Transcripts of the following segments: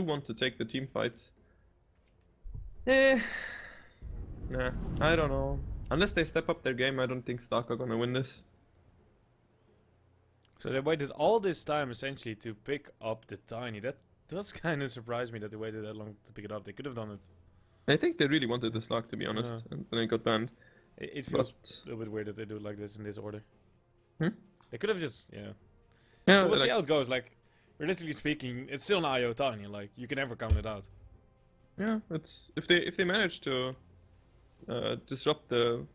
want to take the team fights. Nah, I don't know. Unless they step up their game, I don't think Stark are gonna win this. So they waited all this time essentially to pick up the Tiny. That does kind of surprise me that they waited that long to pick it up. They could have done it. I think they really wanted the Stark, to be honest, and then it got banned. It feels a little bit weird that they do it like this in this order. They could have just, Yeah, we'll like, see how it goes. Like, realistically speaking, it's still an IO Tiny. Like, you can never count it out. yeah. It's if they manage to disrupt the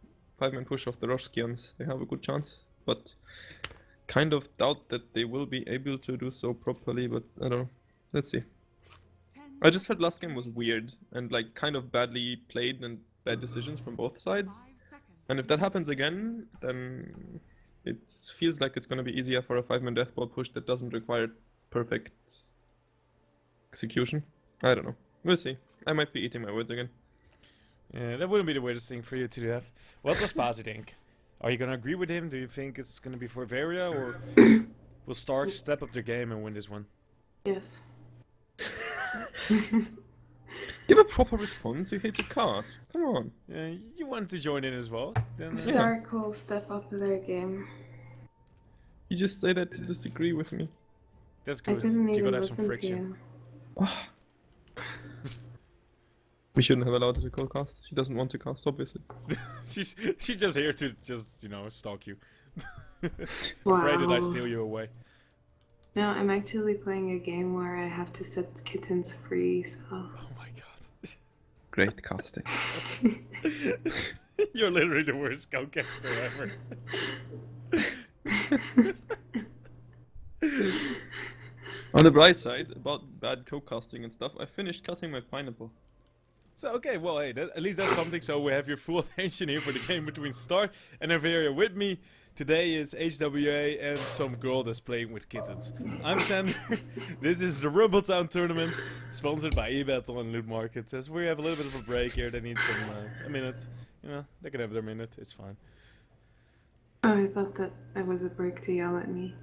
5-man push of the Roshkians, they have a good chance. But kind of doubt that they will be able to do so properly. But I don't know. Let's see. I just felt last game was weird and like kind of badly played and bad decisions from both sides. And if that happens again, then it feels like it's going to be easier for a 5-man deathball push that doesn't require perfect execution. I don't know. We'll see. I might be eating my words again. Yeah, that wouldn't be the weirdest thing for you to have. What does Pazzi think? Are you gonna agree with him? Do you think it's gonna be for Averia, or will Stark step up their game and win this one? Yes. Give a proper response. You hate to cast. Come on. Yeah, you want to join in as well? Then Stark will step up their game. You just say that to disagree with me. that's I good. didn't You even gotta have some listen to friction. you. We shouldn't have allowed her to call cast. She doesn't want to cast, obviously. She's just here to just stalk you. Wow. Afraid that I steal you away. No, I'm actually playing a game where I have to set kittens free, so... Oh my god. Great casting. You're literally the worst co-caster ever. On the bright side, about bad co-casting and stuff, I finished cutting my pineapple. So okay, well hey, at least that's something. So we have your full attention here for the game between Stark and Averia. With me today is HWA and some girl that's playing with kittens. I'm Sander. This is the Rumbletown tournament, sponsored by eBattle and Loot Market. As we have a little bit of a break here, they need some a minute. They can have their minute. It's fine. Oh, I thought that it was a break to yell at me.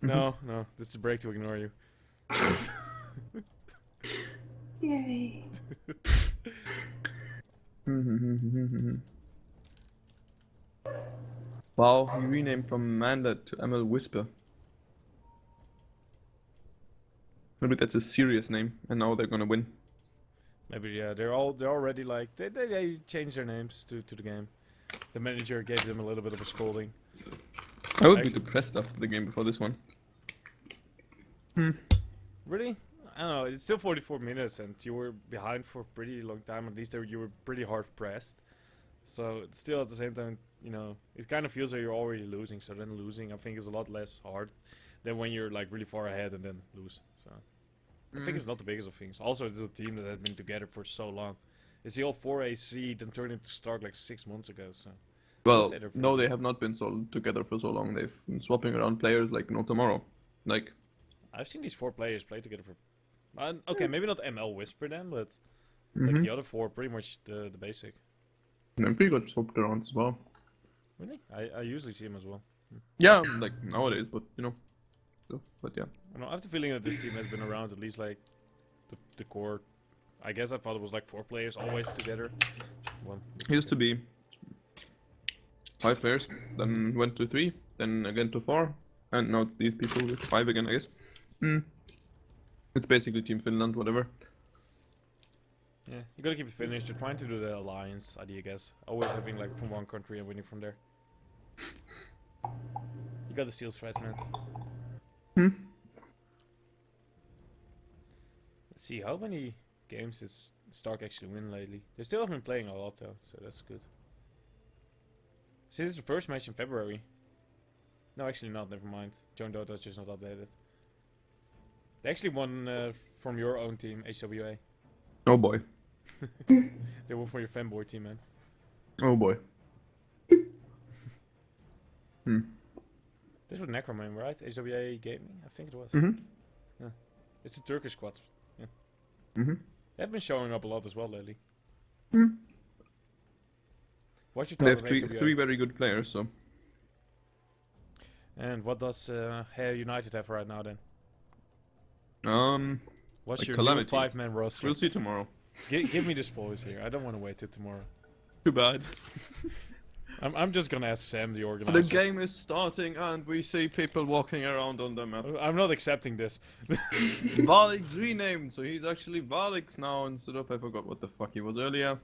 No, this is a break to ignore you. Yay. Wow, he renamed from Manda to ML Whisper. Maybe that's a serious name, and now they're gonna win. Maybe yeah, they're already like they changed their names to the game. The manager gave them a little bit of a scolding. I would be depressed after the game before this one. Really? I don't know. It's still 44 minutes, and you were behind for a pretty long time. At least you were pretty hard pressed. So it's still at the same time, it kind of feels like you're already losing. So then losing, I think, is a lot less hard than when you're like really far ahead and then lose. So I think it's not the biggest of things. Also, it's a team that has been together for so long. It's the old 4A seed and turned into Stark like 6 months ago. So Well, no, they have not been together for so long. They've been swapping around players like no tomorrow. Like, I've seen these 4 players play together for. Okay, maybe not ML Whisper then, but like the other 4, pretty much the basic. and I'm pretty good swapped around as well. Really? I usually see him as well. Yeah, like nowadays, but so, but yeah. I don't know, I have the feeling that this team has been around at least like the core. I guess I thought it was like 4 players always together. Well, It used to be 5 players, then went to 3, then again to 4, and now it's these people with 5 again, I guess. It's basically Team Finland, whatever. yeah, you gotta keep it finished. You're trying to do the alliance idea, I guess. Always having like from one country and winning from there. You got the steel threats, man. Let's see, how many games did Stark actually win lately? They still have been playing a lot though, so that's good. See, this is the first match in February. No, actually not, never mind. Joan Dota's just not updated. They actually won from your own team, HWA. Oh boy. They won for your fanboy team, man. Oh boy. This was Necroman, right? HWA Gaming? I think it was. Yeah. It's a Turkish squad. Yeah. They've been showing up a lot as well lately. What's your They thought have of HWA? 3 very good players, so. And what does Hair United have right now then? What's Like your Calamity. new 5-man roster? We'll see tomorrow. Give me the spoilers here. I don't want to wait till tomorrow. Too bad. I'm just gonna ask Sam, the The organizer. game is starting and we see people walking around on the map. I'm not accepting this. Valik's renamed, so he's actually Valik's now instead of I forgot what the fuck he was earlier.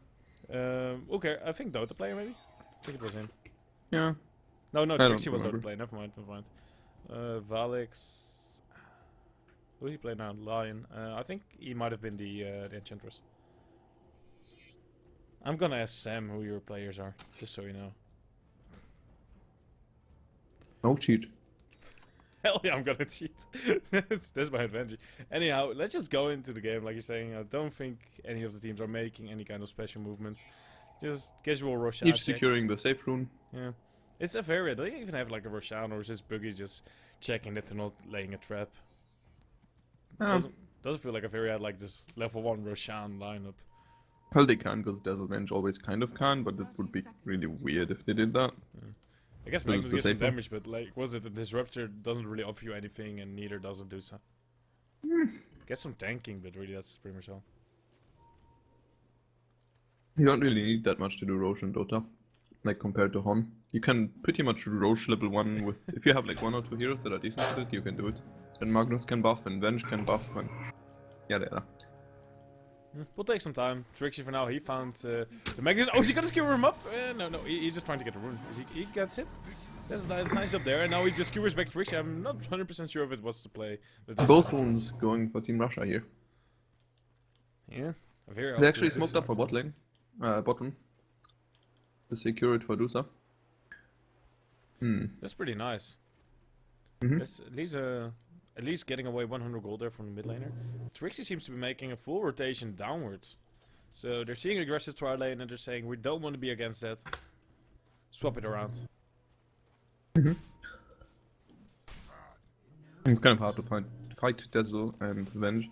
Okay, I think Dota player maybe. I think it was him. Yeah. No, don't Trixie was Dota remember. player. Never mind. Valix. Who does he play now? Lion. I think he might have been the Enchantress. I'm gonna ask Sam who your players are, just so you know. No cheat. Hell yeah, I'm gonna cheat. That's my advantage. Anyhow, let's just go into the game. Like you're saying, I don't think any of the teams are making any kind of special movements. Just casual Roshan. Each securing the safe rune. Yeah. It's Averia. Do they even have like a Roshan, or is this Boogie just checking that they're not laying a trap? Doesn't feel like Averia had like this level 1 Roshan lineup. Well, they can because Dazzle Venge always kind of can, but it would be really weird if they did that. I guess Still Magnus the gets some safe one. damage, but like, was it the Disruptor doesn't really offer you anything, and neither doesn't do so. Get some tanking, but really that's pretty much all. You don't really need that much to do Roche in Dota, like compared to Hon. You can pretty much do Roche level 1 with, if you have like 1 or 2 heroes that are decent at it, you can do it. And Magnus can buff, and Venge can buff, and yada yada. We'll take some time. Trixie for now, he found the Magnus. Oh, is he gonna skewer him up? No, he's just trying to get the rune. He gets hit. That's a nice job there, and now he just skewers back Trixie. I'm not 100% sure if it was the play. Both runes going for Team Russia here. Yeah. Very They actually smoked up for bot lane. Bottom. To secure it for Dusa. That's pretty nice. That's at least getting away 100 gold there from the mid laner. Trixie seems to be making a full rotation downwards. So they're seeing aggressive tri lane and they're saying we don't want to be against that. Swap it around. It's kind of hard to fight Dazzle and Venge.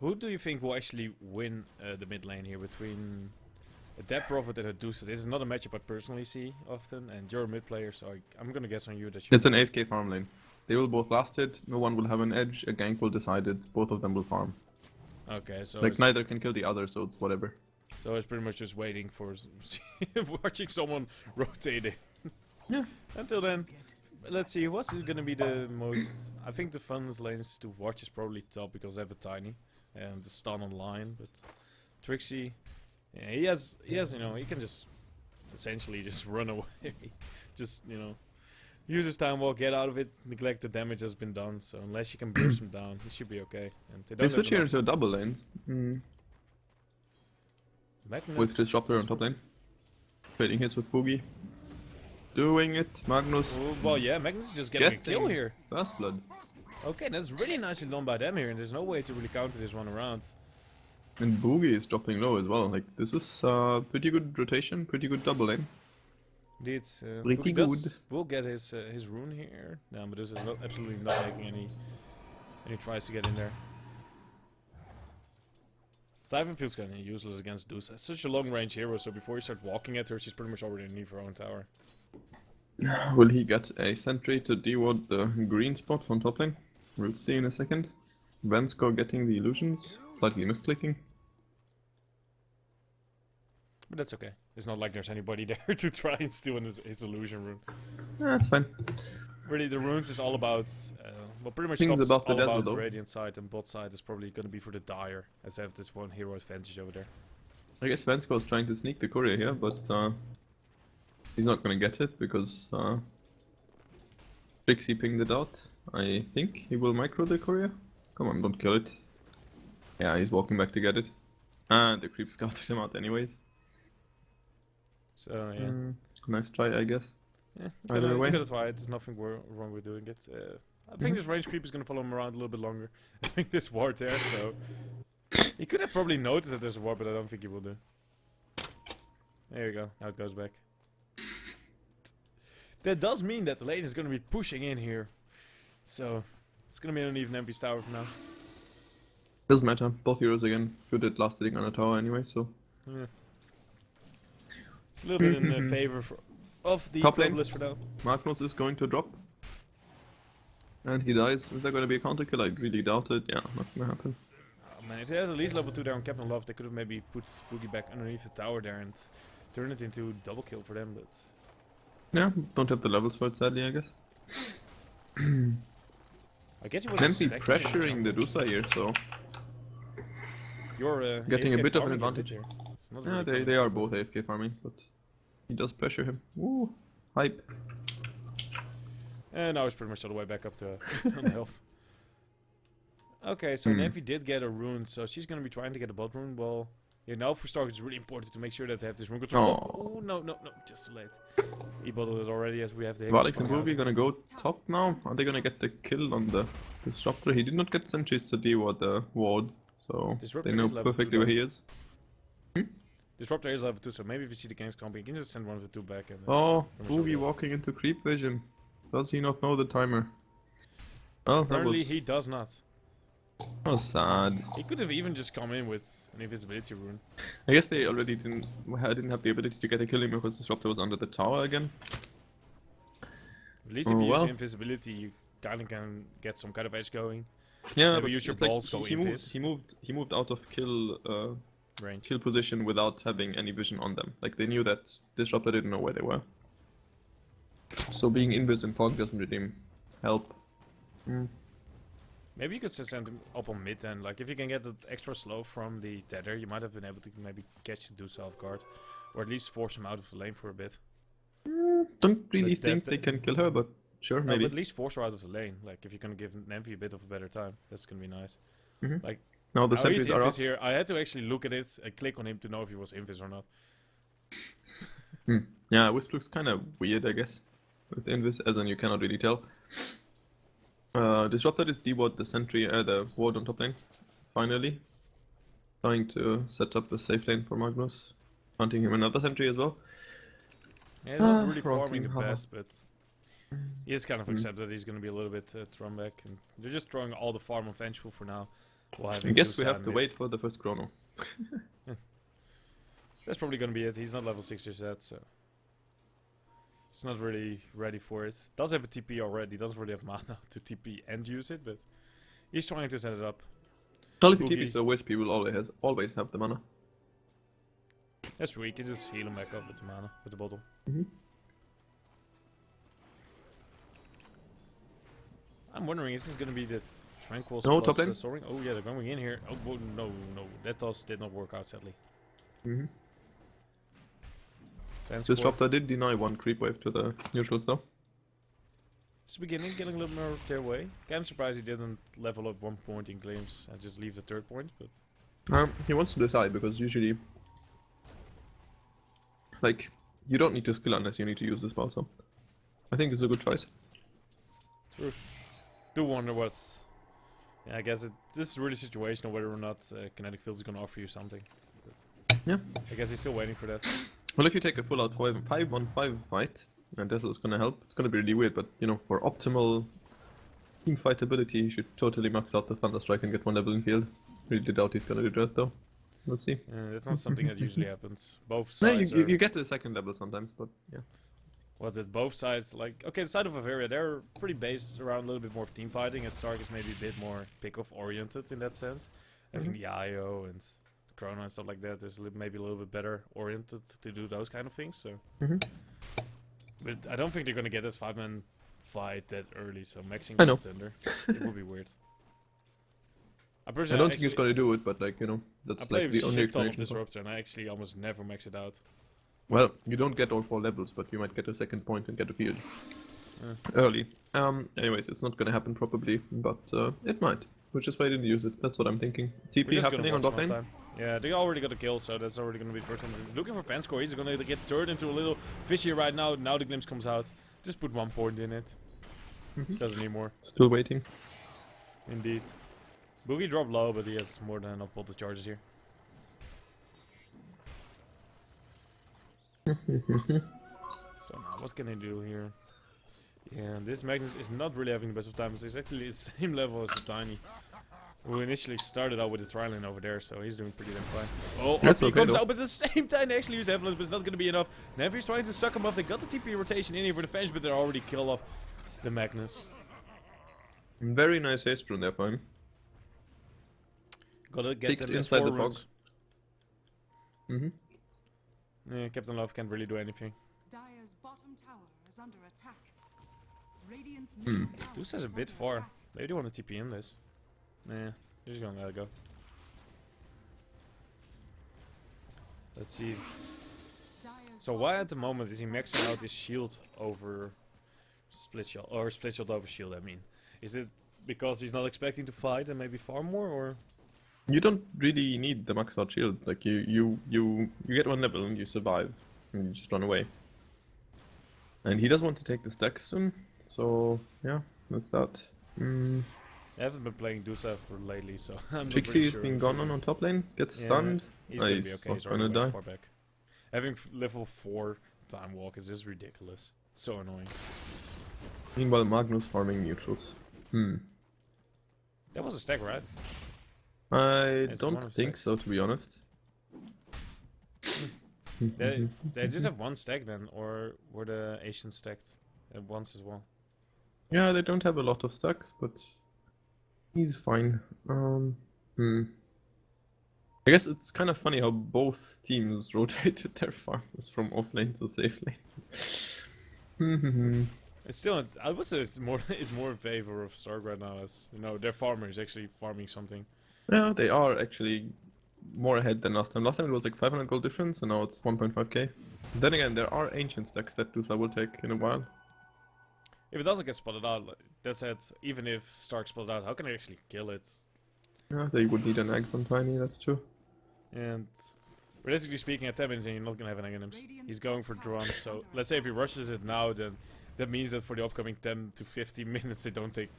Who do you think will actually win the mid lane here between a Dead Prophet and a Dusa? This is not a matchup I personally see often, and you're a mid player, so I'm gonna guess on you that you. It's an 8k farm lane. They will both last it, no one will have an edge, a gank will decide it, both of them will farm. Okay, so Like neither can kill the other, so it's whatever. So it's pretty much just waiting for watching someone rotating. Yeah. Until then, let's see what's gonna be the most. I think the funnest lanes to watch is probably top because they have a tiny and the stun online. But Trixie, yeah, he has, you know, he can just essentially just run away, just use his time walk, get out of it, neglect the damage that's been done. So unless you can burst him down, he should be okay. And They switch here into double lanes. Magnus With Disruptor on top lane. Trading hits with Boogie. Doing it, Magnus. Oh, well, yeah, Magnus is just getting a kill here. First blood. Okay, that's really nicely done by them here, and there's no way to really counter this one around. And Boogie is dropping low as well. Like, this is pretty good rotation, pretty good double lane. Indeed, Pretty good. Will get his rune here. No, but this is absolutely not making any tries to get in there. Siphon feels kind of useless against Dusa. Such a long range hero, so before you start walking at her, she's pretty much already underneath her own tower. Will he get a sentry to deward the green spots on top lane? We'll see in a second. Vensko getting the illusions, slightly misclicking. But that's okay. It's not like there's anybody there to try and steal his illusion rune. That's fine. Really, the runes is all about, well, pretty much Things top is about the all desert, about though. Radiant side, and bot side is probably going to be for the Dire, as they have this one hero advantage over there. I guess Vensko is trying to sneak the courier here, but he's not gonna get it because Trixie pinged it out. I think he will micro the courier. Come on, don't kill it. Yeah, he's walking back to get it. And the creep scouted him out anyways. So, yeah. Nice try, I guess. Yeah, Either way. you gotta try it. There's nothing wrong with doing it. I think this range creep is gonna follow him around a little bit longer. I think this ward there, so he could have probably noticed that there's a ward, but I don't think he will do. There you go. Now it goes back. That does mean that the lane is gonna be pushing in here, so it's gonna be an uneven MP tower for now. Doesn't matter. Both heroes again good at last hitting on a tower anyway, so. Yeah. It's a little bit in favor of the Top lane. Probabilist for now. Magnus is going to drop. And he dies. Is there gonna be a counter kill? I really doubt it. Yeah, not gonna happen. Oh man, if they had at least level 2 there on Captain Love, they could have maybe put Boogie back underneath the tower there and turn it into double kill for them, but... Yeah, don't have the levels for it, sadly, I guess. I guess he was Nempi pressuring the Dusa here, so You're getting a AFK bit of an farming a bit advantage. here. It's not Yeah, really they coming are from both AFK farming, but he does pressure him. Woo, hype. And now he's pretty much all the way back up to on health. Okay, so Nempi did get a rune, so she's gonna be trying to get a bot rune. Well, yeah, now for Stark it's really important to make sure that they have this rune control. Oh, no, just too late. He bottled it already as we have the Alex and coming out. Boogie gonna go top now. Are they gonna get the kill on the Disruptor? He did not get sentries to deal with the ward, so Disruptor they know is level 2 perfectly where though. he is. Disruptor is level 2, so maybe if you see the ganks coming, you can just send one of the two back. And Oh, pretty much Boogie over. walking into creep vision. Does he not know the timer? Oh, that Apparently was, he does not. that was sad. He could have even just come in with an invisibility rune. I guess they already didn't have the ability to get a kill him because Disruptor was under the tower again. At least Oh, if you well. use invisibility, you kind of can get some kind of edge going. Yeah, Maybe but use your it's like balls, go he invis. moved out of Range. kill position without having any vision on them. Like they knew that Disruptor didn't know where they were. So being invis and fog doesn't really help. Maybe you could just send him up on mid then. Like if you can get the extra slow from the tether, you might have been able to maybe catch the Dusa off guard. Or at least force him out of the lane for a bit. Don't really But that- think they can kill her, but sure, No, maybe. but at least force her out of the lane. Like if you're gonna give Nemvi a bit of a better time, that's gonna be nice. Mhm. Like Now the now he's sentries are up. invis here. I had to actually look at it and click on him to know if he was invis or not. Yeah, Wisp looks kind of weird, I guess, with invis, as in you cannot really tell. Disruptor is deward the sentry, the ward on top lane. Finally, trying to set up a safe lane for Magnus, hunting him another sentry as well. Yeah, he's not really wrong farming the team, haha. best, but he has kind of accepted that he's gonna be a little bit thrown back, and they're just throwing all the farm on Vengeful for now. While I having guess we Dusa have and to mid. wait for the first chrono. That's probably gonna be it. He's not level 6 yet, so he's not really ready for it. Does have a TP already. Doesn't really have mana to TP and use it, but he's trying to set it up. Well, if you Boogie. TP so Wisp, he will always have the mana. That's true. You can just heal him back up with the mana, with the bottle. I'm wondering, is this gonna be the Tranquil No, plus, top lane. Soaring? Oh yeah, they're going in here. Oh whoa, no, that did not work out sadly. Fence core. Disruptor did deny one creep wave to the neutrals though. Just beginning, getting a little more their way. Kinda surprised he didn't level up 1 point in claims and just leave the 3rd point, but He wants to decide because usually, like, you don't need to skill unless you need to use the spell. So, I think it's a good choice. true. Do wonder what's. Yeah, I guess this is really situational whether or not Kinetic Field is gonna offer you something. But Yeah. I guess he's still waiting for that. Well, if you take a full out 5-1-5 fight, and Dazzle is gonna help, it's gonna be really weird. But you know, for optimal team fight ability, you should totally max out the Thunder Strike and get one level in field. Really doubt he's gonna do that though. Let's see. That's not something that usually happens. Both No, sides you, are. you get to the second level sometimes, but yeah. Was it both sides? Like, okay, the side of Averia, they're pretty based around a little bit more of team fighting, and Stark is maybe a bit more pick-off oriented in that sense. Having the IO and the Chrono and stuff like that is maybe a little bit better oriented to do those kind of things. So, but I don't think they're gonna get this 5-man fight that early. So maxing I know. contender, it would be weird. I I personally don't think he's actually- gonna do it, but like you know, I that's play like the a only shit ton of explanation. for- Disruptor, and I actually almost never max it out. Well, you don't get all 4 levels, but you might get a second point and get a field early. Anyways, it's not gonna happen probably, but it might. Which is why I didn't use it. That's what I'm thinking. We're TP just happening gonna on watch bot lane. one time. Yeah, they already got a kill, so that's already gonna be the first one. Looking for fan score, he's gonna get turned into a little fishy right now. Now the glimpse comes out. Just put 1 point in it. Doesn't need more. Still waiting. Indeed. Boogie dropped low, but he has more than enough bolted charges here. So now, what can I do here? Yeah, this Magnus is not really having the best of times. He's actually the same level as the Tiny, who initially started out with the tri lane over there, so he's doing pretty damn fine. Oh, That's he okay, comes though. out, but at the same time they actually use Avalanche, but it's not going to be enough. Navi's trying to suck him off. They got the TP rotation in here for the fence, but they already killed off the Magnus. Very nice haste rune there for him. Gotta get Picked them inside S4 the fog. runes. Mm-hmm. Captain Love can't really do anything. Dire's bottom tower is under attack. Radiant's Hmm. middle tower Deuce is a is bit under far. attack. Maybe they want to TP in this. Nah, they're just gonna let it go. Let's see. Dire's So why at the moment is he maxing out his shield over split shield, or split shield over shield? I mean, is it because he's not expecting to fight and maybe farm more, or You don't really need the max out shield. Like you get one level and you survive, and you just run away. And he does want to take the stacks soon, so yeah, that's that. I haven't been playing Dusa for lately, so I'm not Trixie pretty is sure. being gone on top lane, gets Yeah, stunned. He's gonna be He's okay. not He's already gonna way die. far back. Having level 4 time walk is just ridiculous. It's so annoying. Meanwhile, Magnus farming neutrals. That was a stack, right? I It's one don't of think six. so, to be honest. They just have one stack then, or were the Asians stacked at once as well? Yeah, they don't have a lot of stacks, but he's fine. I guess it's kind of funny how both teams rotated their farms from offlane to safe lane. It's still, I would say it's more in favor of Stark right now, as you know, their farmer is actually farming something. Yeah, they are actually more ahead than last time. Last time it was like 500 gold difference, and now it's 1.5k. Then again, there are ancient stacks that Dusa will take in a while. If it doesn't get spotted out, like, that said, even if Stark spotted out, how can they actually kill it? Yeah, they would need an egg on Tiny, that's true. And realistically speaking, at 10 minutes, you're not gonna have an Aghanim's. He's going for Drone, so let's say if he rushes it now, then that means that for the upcoming 10 to 15 minutes, they don't take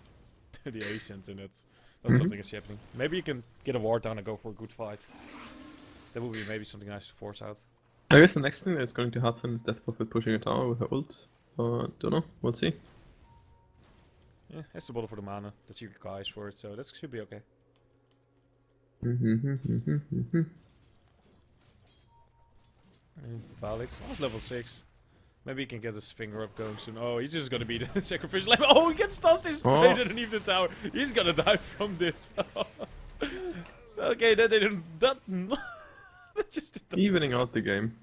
the Asians, and that's something that's happening. Maybe you can get a ward down and go for a good fight. That would be maybe something nice to force out. I guess the next thing that's going to happen is Death Prophet pushing a tower with her ult. Don't know, we'll see. Yeah, has the bottle for the mana. That's your guys for it, so that should be okay. Valix, almost level 6. Maybe he can get his finger up going soon. Oh, he's just gonna be the sacrificial lamb. Oh, he gets tossed straight underneath the tower. He's gonna die from this. Okay, that didn't. That just did not. Evening out the game.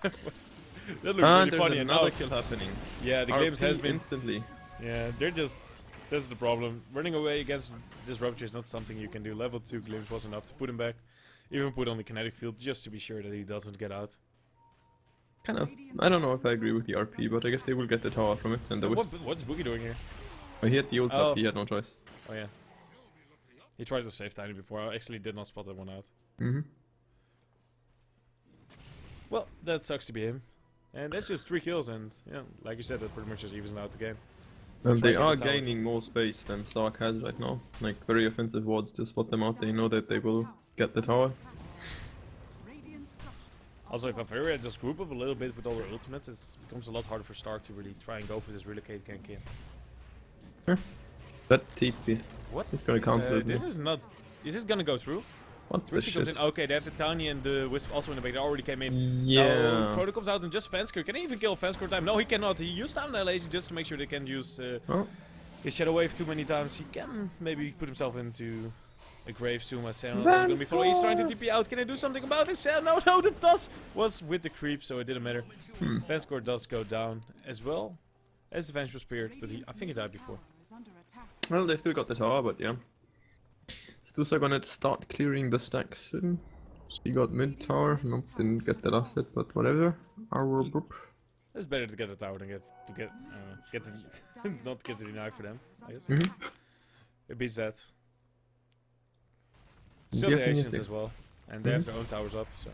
That looked And really there's funny. And now, another kill happening. yeah, the RP glimpse has been. instantly. Yeah, they're just. That's the problem. Running away against Disruptor is not something you can do. Level 2 glimpse was enough to put him back. Even put on the kinetic field just to be sure that he doesn't get out. Kind of. I don't know if I agree with the RP, but I guess they will get the tower from it and the wisp. What's Boogie doing here? Oh, he had the ult Oh. up, he had no choice. Oh yeah. He tried to save Tiny before. I actually did not spot that one out. Well, that sucks to be him. And that's just 3 kills, and yeah, like you said, that pretty much just evens out the game. And Try they to get are the tower. gaining more space than Stark has right now. Like, very offensive wards to spot them out. They know that they will get the tower. Radiant structures are Also, if Averia just group up a little bit with all their ultimates, it becomes a lot harder for Stark to really try and go for this relocate gank in. That TP. What? He's gonna cancel, isn't This he? is not. Is this gonna go through? What the Rooster comes shit? in. Okay, they have the Tiny and the Wisp also in the back. They already came in. Yeah. Now, Crota comes out and just Fensker. Can he even kill Fensker time? No, he cannot. He used time dilation just to make sure they can use Oh. his Shadow Wave too many times. He can maybe put himself into a grave soon. As Senos is gonna be following. He's trying to TP out. Can I do something about it? No, the toss was with the creep, so it didn't matter. Fensker does go down as well as the Vengeful Spirit, but I think he died before. is under attack. Well, they still got the tower, but yeah. Stusa gonna start clearing the stacks soon. She got mid tower. Nope, didn't get the last hit, but whatever. Our group. It's better to get the tower than get the not get the deny for them. I guess Mm-hmm. it beats that. Still the Definitely. Asians as well, and they have their own towers up. So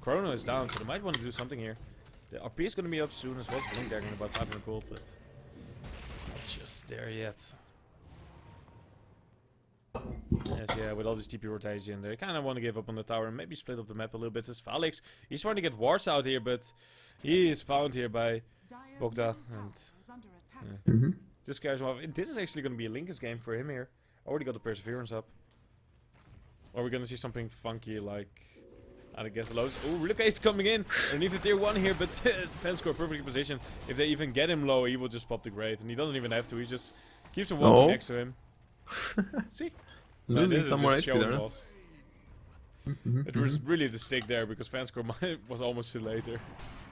Chrono is down, so they might want to do something here. The RP is going to be up soon as well. Blink Dagger in about 500 gold, but it's not just there yet. Yes, yeah, with all this TP rotation, they kind of want to give up on the tower and maybe split up the map a little bit. This Valix, he's trying to get wards out here, but he is found here by Dire's Bogda, middle and tower is under attack. yeah. Mm-hmm. This guy's well. This is actually going to be a Linkus game for him here. Already got the Perseverance up. Or we're going to see something funky like, I guess, lows. Oh, Relocate's coming in underneath the tier 1 here, but Fensker perfectly positioned. If they even get him low, he will just pop the grave, and he doesn't even have to. He's just Keeps him walking Oh. next to him. See? Man, Losing this is some more just HP showing there. loss. It was really the stick there because Fanscore was almost too late there.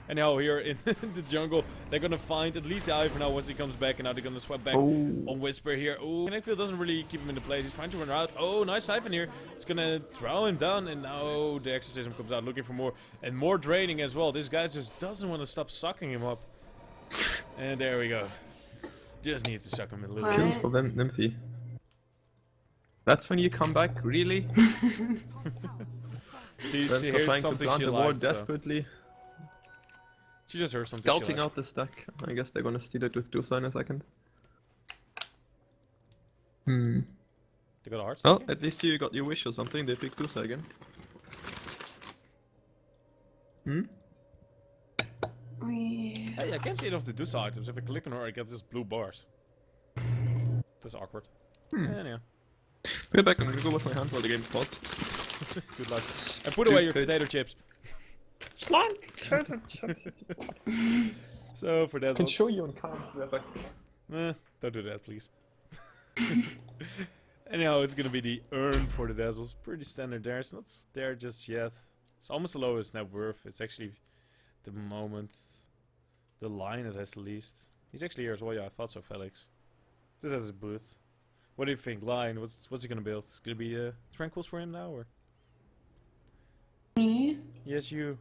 Anyhow, here in the jungle, they're gonna find at least the Ivor now once he comes back, and now they're gonna swap back on Whisper here. Oh, Connectfield doesn't really keep him in the place. He's trying to run out. Oh, nice siphon here. It's gonna throw him down, and now the Exorcism comes out looking for more, and more draining as well. This guy just doesn't want to stop sucking him up. And there we go. Just need to suck him a little What? bit. Kills for them, Nymphy. That's when you come back, really? She Vensko heard trying to something plant she the ward liked, so desperately. she just heard something she Scouting liked. out the stack. I guess they're gonna steal it with Dusa in a second. Hmm. They got a hard Well, stack. at least you got your wish or something. They picked Dusa again. Hmm? Hey, I can't see it off the Dusa items. If I click on her, I get just blue bars. That's awkward. Anyhow, Put it back. I'm gonna go wash my hands while the game's paused. good luck. And put away your Stupid. potato chips. Slime potato chips. So for that, I can show you on camera. Be right back. don't do that, please. Anyhow, it's gonna be the urn for the Dazzles. Pretty standard there. It's not there just yet. It's almost the lowest net worth. It's actually the moment the line it has the least. He's actually here as well. Yeah, I thought so, Felix. This has his boots. What do you think, Lion? What's he gonna build? It's gonna be Tranquils for him now, or? Me? Yes, you.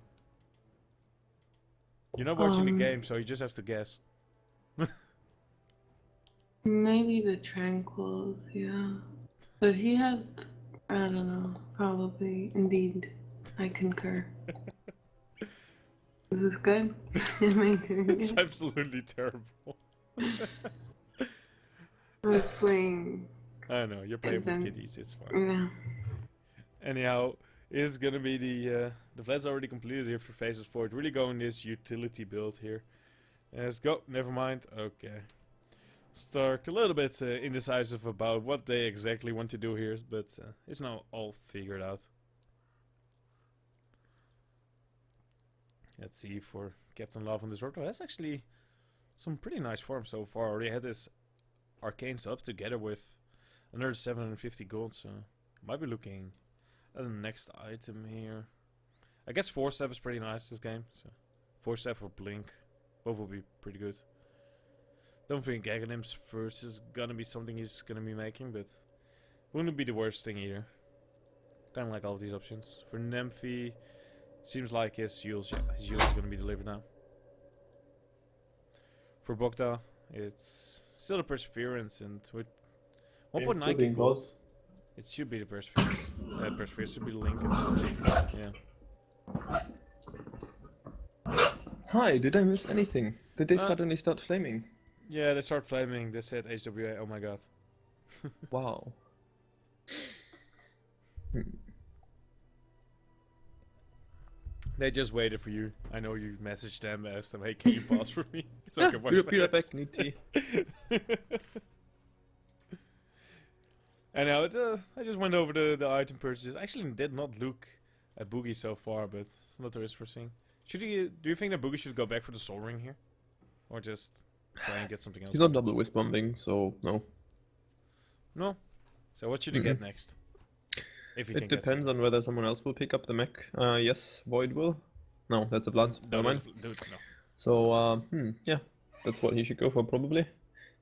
You're not watching the game, so you just have to guess. Maybe the Tranquils, yeah. But he has, I don't know, probably, indeed, I concur. Is this good? Am I doing It's it? absolutely terrible. I was playing, I know, you're playing with then- kiddies, it's fine. yeah. Anyhow, it's gonna be the Vlad's already completed here for phases 4. It's really going this utility build here. Let's go, never mind, okay. Stark a little bit indecisive about what they exactly want to do here, but it's now all figured out. Let's see for Captain Love on Disruptor. That's actually some pretty nice form so far. Already had this Arcanes up together with another 750 gold, so might be looking at the next item here. I guess 4-step is pretty nice this game, so 4-step or Blink, both will be pretty good. Don't think Gaganim's first is gonna be something he's gonna be making, but wouldn't be the worst thing either. Kinda like all of these options. For Nymphy, seems like his Yules is gonna be delivered now. For Bogda, it's still the Perseverance, and with 1.9k gold, it should be the Perseverance. Perseverance should be the Lincolns. Yeah. Hi, did I miss anything? Did they Uh, suddenly start flaming? Yeah, they start flaming. They said HWA. Oh my god. Wow. They just waited for you. I know you messaged them, asked them, hey, can you pause for me? So I can watch Be right that. back, need tea. And now I just went over the item purchases. I actually did not look at Boogie so far, but it's not the risk we're seeing. Should he? Do you think that Boogie should go back for the Soul Ring here, or just try and get something else? He's not double wisp bombing, so no. No. So what should he get next? If he It can get depends on whether someone else will pick up the mech. Yes, Void will. No, that's a Blance. No, Never mind. dude, no. So, yeah, that's what he should go for probably.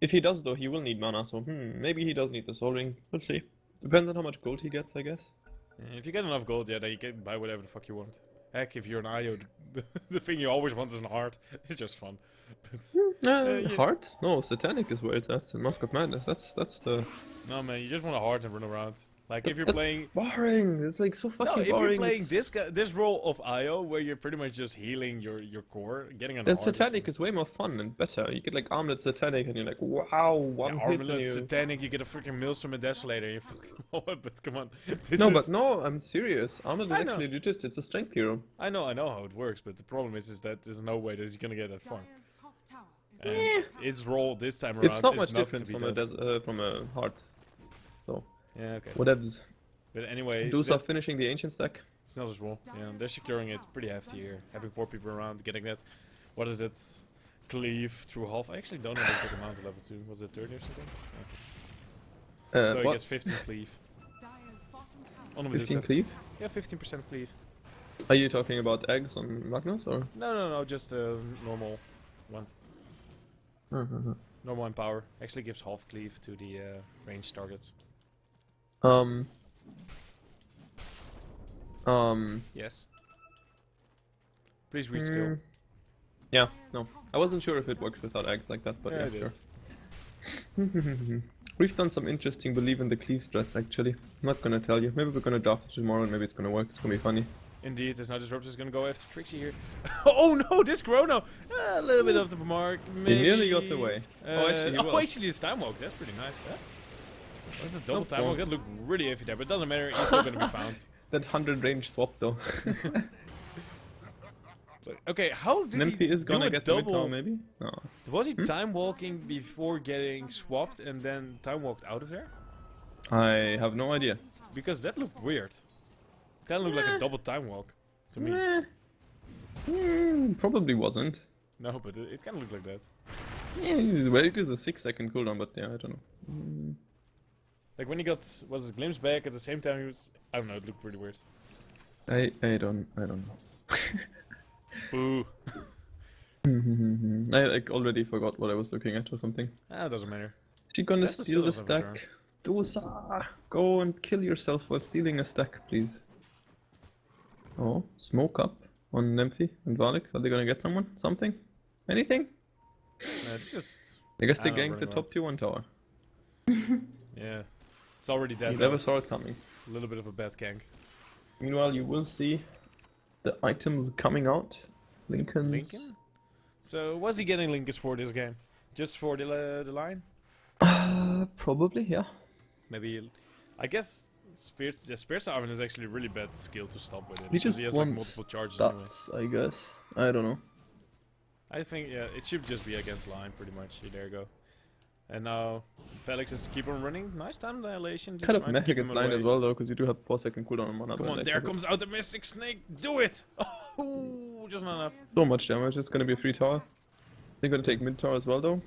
If he does though, he will need mana, so maybe he does need the Soul Ring. We'll see. Depends on how much gold he gets, I guess. Yeah, if you get enough gold, yeah, then you can buy whatever the fuck you want. Heck, if you're an IO, the thing you always want is an heart. It's just fun. But, yeah. Heart? No, Satanic is where it's at in Mask of Madness. That's the... no, man, you just want a heart and run around. Like, if you're That's playing... boring. It's like so fucking No, if boring. you're playing this role of IO, where you're pretty much just healing your core, getting an Then heart. Satanic is way more fun and better. You get like Armlet Satanic and you're like, wow, one hit and Armlet, you... Satanic, you get a freaking Maelstrom and Desolator, you fuck them all up, but come on. This No, is- but no, I'm serious. Armlet is I know. actually legit. It's a strength hero. I know how it works, but the problem is that there's no way that he's gonna get that far. Dire's top tower is And his role this time around It's not is much to different be from a that. from a heart. So Yeah, okay. whatevs. But anyway, Dusa finishing the ancient stack. it's not as well. Yeah, they're securing it pretty hefty here. Having 4 people around, getting that. What is it? cleave through half. I actually don't know the exact amount of level 2. Was it 30 or something? Okay. So he What? gets 15 cleave. Dire's bottom tower On a 15 Medusa. cleave? Yeah, 15% cleave. Are you talking about eggs on Magnus or? No, just a normal one. Normal empower. Actually gives half cleave to the ranged targets. Um. Yes. Please read skill. mm, Yeah, no. I wasn't sure if it works without eggs like that, but Yeah, yeah, it sure. We've done some interesting believe in the cleave strats actually. I'm not gonna tell you. Maybe we're gonna draft it tomorrow and maybe it's gonna work. It's gonna be funny. Indeed, it's not disruptor is gonna go after Trixie here. Oh no, this Chrono! A little bit off the mark. Maybe. He nearly got away. Oh, actually, he will. actually, it's time walk. That's pretty nice. Yeah? That's a double Nope, time walk. won't. That looked really iffy there, but it doesn't matter. He's still gonna be found. That 100 range swap though. But, okay, how did Nymphy he is gonna do a get the mid tower double? maybe? No. Was he time walking before getting swapped and then time walked out of there? I have no idea. Because that looked weird. That looked like a double time walk to me. Probably wasn't. No, but it kind of looked like that. Well, it is a 6-second cooldown, but yeah, I don't know. Like when he got was it glimpse back at the same time he was I don't know, it looked pretty weird. I don't know. Boo. I like already forgot what I was looking at or something. Ah, doesn't matter. She gonna That's the steal the steal of a stack. Dosa! Go and kill yourself while stealing a stack, please. Oh, smoke up on Nymphy and Valix. Are they gonna get someone? Something? Anything? Just I guess they I don't know, ganked the running top tier 1 tower. yeah. It's already dead. You though. never saw it coming. A little bit of a bad gank. Meanwhile, you will see the items coming out. Lincoln's. Lincoln? So was he getting Lincolns for this game? Just for the line? Probably, yeah. Maybe I guess Spear Sovereign is actually a really bad skill to stop with it. He because just he has like wants multiple charges anyway. That's, I guess. I don't know. I think yeah, it should just be against line pretty much. There you go. And now Felix has to keep on running. Nice time dilation. Just Kind of trying to mech keep against him line away. as well, though, because you do have 4-second cooldown on mana. Come on, there comes out the Mystic Snake. Do it! Oh, just not enough. So much damage. It's gonna be a free tower. They're gonna take mid tower as well, though.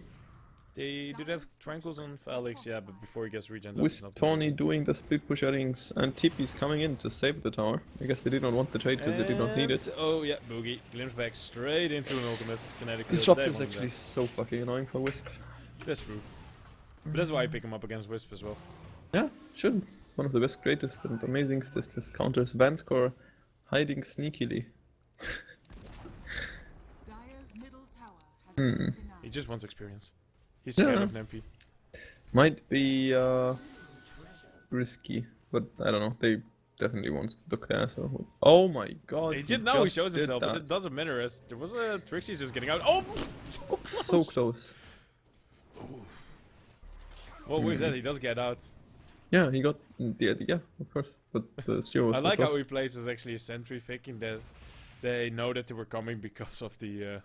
They do have Tranquils on Felix, yeah, but before he gets regen, With Tony doing the split push addings and TP's coming in to save the tower. I guess they did not want the trade because they did not need it. Oh yeah, Boogie glimpse back straight into an ultimate kinetic. This kill. disruptor They is wanted actually that. so fucking annoying for Wisp. That's true. But that's why I pick him up against Wisp as well. Yeah, should. One of the best, greatest, and amazing this counters Vanscore hiding sneakily. Dire's middle tower has been denied. He just wants experience. He's scared Yeah. of Nymphy. Might be risky, but I don't know. They definitely won't look there. So, oh my god! He did now. He just shows did himself, but that. it doesn't matter as there was a Trixie just getting out. Oh, So close. well, with that he does get out. Yeah, he got yeah, of course. But the steer was I so like how close. he plays as actually a sentry, thinking that they know that they were coming because of the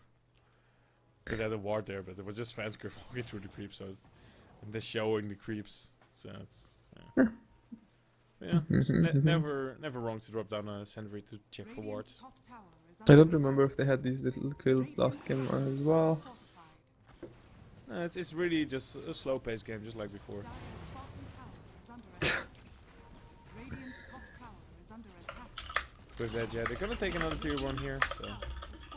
because they had a ward there, but it was just fans walking through the creeps, so it's, and they're showing the creeps, so it's yeah, it's never wrong to drop down a sentry to check for Radiant's wards. top tower is I under don't remember if they had these little kills last game as well. fortified. It's really just a slow paced game, just like before. Dire's bottom tower is under attack. Radiant's top tower is under attack. With that, yeah, they're gonna take another tier 1 here, so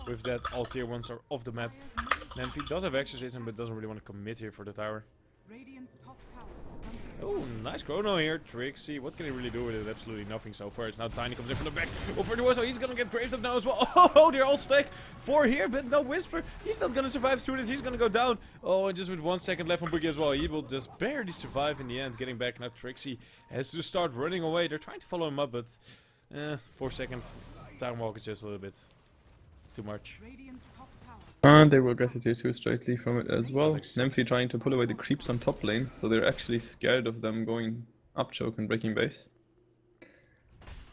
with that, all tier 1s are off the map. Dire's middle Nymphy does have exorcism, but doesn't really want to commit here for the tower. Radiant's top tower is under attack. Oh, nice chrono here, Trixie. What can he really do with it? Absolutely nothing so far. It's now Tiny comes in from the back. Over the wall, so he's gonna get graved up now as well. Oh, they're all stacked. 4 here, but no Whisper. He's not gonna survive through this. He's gonna go down. Oh, and just with 1 second left on Boogie as well. He will just barely survive in the end. Getting back now, Trixie has to start running away. They're trying to follow him up, but 4-second time walk is just a little bit too much. Radiant's top tower. And they will get a tier 2 straightly from it as well. That's actually Nymphy trying to pull away the creeps on top lane, so they're actually scared of them going up choke and breaking base.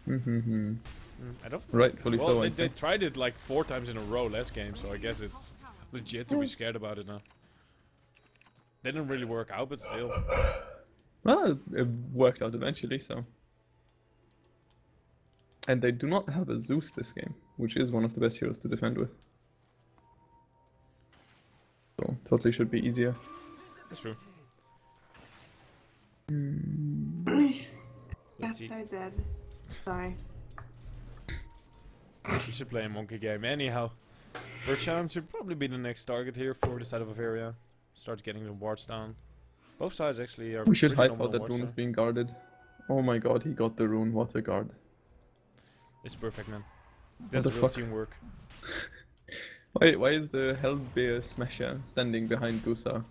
I don't. Rightfully Well, so, they, I'd they say. tried it like 4 times in a row last game, so I guess it's legit to be scared about it now. Didn't really work out, but still. Well, it worked out eventually, so. And they do not have a Zeus this game, which is one of the best heroes to defend with. So totally should be easier. That's true. Nice. Let's see. Cats are dead. Sorry. We should play a monkey game anyhow. Perchance should probably be the next target here for the side of Averia. Start getting the wards down. Both sides actually are. We should pretty hype nominal out that wards rune is there. being guarded. Oh my god, he got the rune. What a guard. It's perfect, man. That's the real fuck? teamwork. Why is the Hellbear Smasher standing behind Dusa,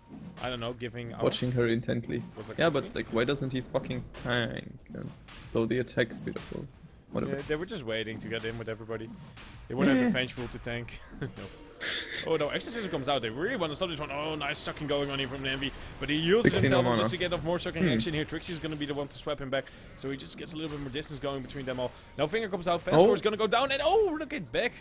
I don't know, giving our watching her intently? was like Yeah, a but thing. like, why doesn't he fucking tank and slow the attack speed up? Or whatever. Yeah, they were just waiting to get in with everybody. They wouldn't have the vengeful to tank. No. Oh no, Exorcism comes out. They really want to stop this one. Oh, nice sucking going on here from the Envy. But he uses 16 himself no up just mana. to get off more sucking action here. Trixie's going to be the one to swap him back. So he just gets a little bit more distance going between them all. Now Finger comes out. Fast is going to go down. And oh, look at back.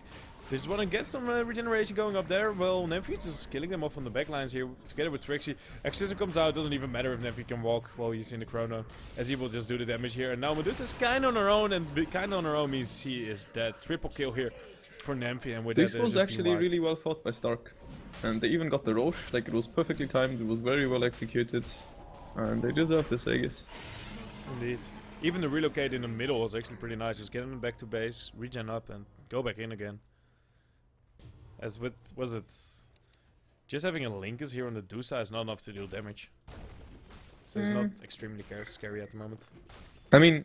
They just want to get some regeneration going up there. Well, Nephri just killing them off on the back lines here together with Trixie. Exorcism comes out. Doesn't even matter if Nephri can walk while he's in the chrono, as he will just do the damage here. And now Medusa's kind of on her own, and kind of on her own means he is dead. Triple kill here for Nymphy, and with This that, was there's a actually team wipe. really well fought by Stark. And they even got the Roche, like it was perfectly timed, it was very well executed. And they deserve this, I guess. Indeed. Even the relocate in the middle was actually pretty nice. Just getting them back to base, regen up, and go back in again. As with, was it... Just having a Linkus here on the Dusa is not enough to deal damage. So it's not extremely scary at the moment. I mean,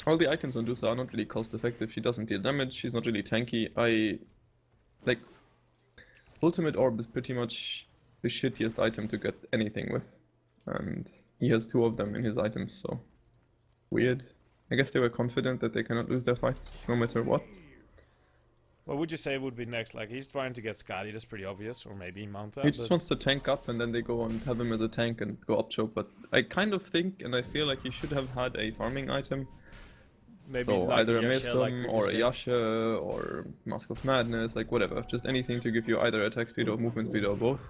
all the items on Dusa are not really cost effective. She doesn't deal damage, she's not really tanky. Like, Ultimate Orb is pretty much the shittiest item to get anything with. And he has 2 of them in his items, so... Weird. I guess they were confident that they cannot lose their fights, no matter what. What would you say would be next? Like, he's trying to get Skadi, that's pretty obvious. Or maybe Mount He just wants to tank up and then they go and have him as a tank and go up choke, but I kind of think and I feel like he should have had a farming item. Maybe So like either a Yasha, like Maelstrom previous or a game. Yasha or Mask of Madness, like whatever. Just anything to give you either attack speed or movement speed or both.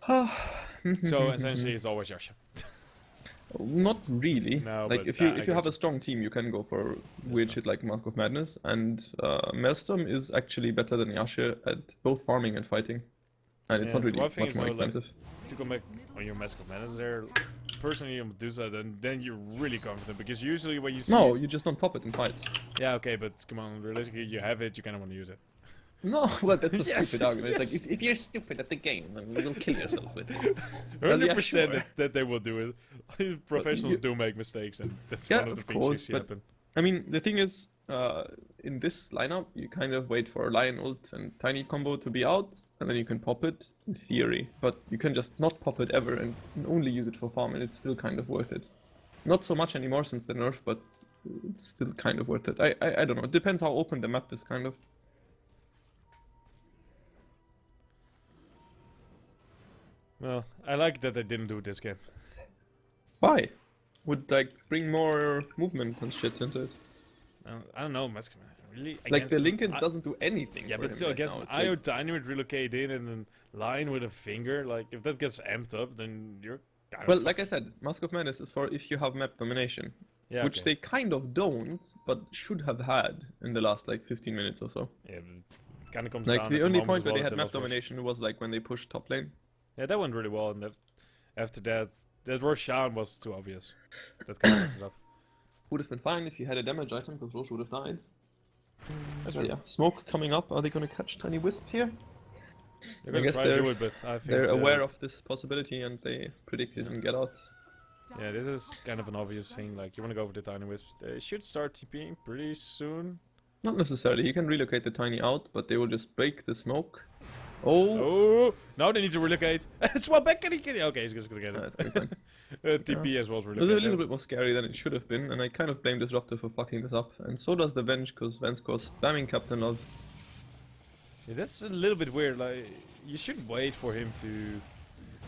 So essentially it's always Yasha. Not really. No, like but if I you get have you. a strong team, you can go for weird true. shit like Mask of Madness, and Maelstrom is actually better than Yasha at both farming and fighting, and it's Yeah, not really one thing much is more though, like, expensive. To come back on your Mask of Madness there, personally on Medusa, then you're really confident, because usually when you see No, it, you just don't pop it in fights. yeah, okay, but come on, realistically, you have it, you kind of want to use it. No, well, that's a Yes, stupid argument. It's yes. like, if you're stupid at the game, then you will kill yourself with it. Well, yeah, 100% sure. that they will do it. Professionals you- do make mistakes, and that's Yeah, one of the of things course, you see but- happen. I mean, the thing is, in this lineup, you kind of wait for Lion Ult and Tiny combo to be out, and then you can pop it, in theory. But you can just not pop it ever and only use it for farm, and it's still kind of worth it. Not so much anymore since the nerf, but it's still kind of worth it. I don't know, it depends how open the map is, kind of. Well, I like that they didn't do it this game. Why? Would, like, bring more movement and shit into it. I don't know, Mask of Madness, really? Like, the Against- Lincoln I- doesn't do anything Yeah, for but him still, right against now. an It's like- IO Dynamite relocate in and then Lion with a finger, like, if that gets amped up, then you're kind Well, of like I said, Mask of Madness is for if you have map domination, yeah, which okay. they kind of don't, but should have had in the last like 15 minutes or so. Yeah, but it kind of comes Like down the at only moment point as where well they had to map Lost Wars. domination was like when they pushed top lane. Yeah, that went really well, and after that, that Roshan was too obvious. That kind of fucked it up. Would have been fine if you had a damage item, because Roche would have died. That's But true. yeah, smoke coming up. Are they going to catch Tiny Wisp here? They're I gonna guess try to do they're- it, but I think They're aware of this possibility and they predict it and get out. Yeah, this is kind of an obvious thing. Like, you want to go for the Tiny Wisp. They should start TPing pretty soon. Not necessarily. You can relocate the Tiny out, but they will just break the smoke. Oh! Oh, now they need to relocate. Swap back, can he? Okay, he's just gonna get That's it. going fine. TP as well as It was a relocate. little bit more scary than it should have been, and I kind of blame Disruptor for fucking this up. And so does the Venge, because Vensko's spamming Captain Love. Yeah, that's a little bit weird. Like, you should wait for him to,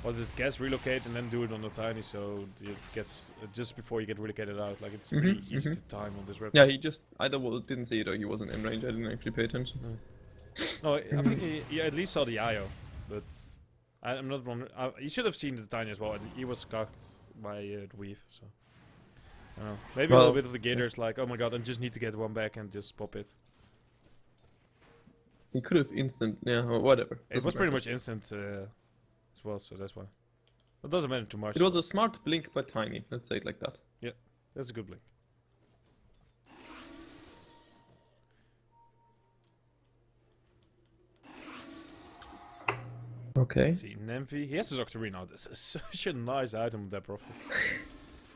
was it guess relocate and then do it on the Tiny, so it gets just before you get relocated out. Like, it's pretty easy to time on this rep. Yeah, he just either didn't see it or he wasn't in range. I didn't actually pay attention. No, I think he at least saw the IO, but I'm not wrong. He should have seen the Tiny as well, and he was cocked by the weave, so. I don't know. Maybe a Well, little bit of the gators, like, oh my god, I just need to get one back and just pop it. He could have instant, yeah, or whatever. It Doesn't was pretty matter. much instant as well, so that's why. It doesn't matter too much. It was a smart blink, but tiny. Let's say it like that. That's a good blink. Okay. Let's see, Nemvi. He has his Octarine now. This is such a nice item with that profit.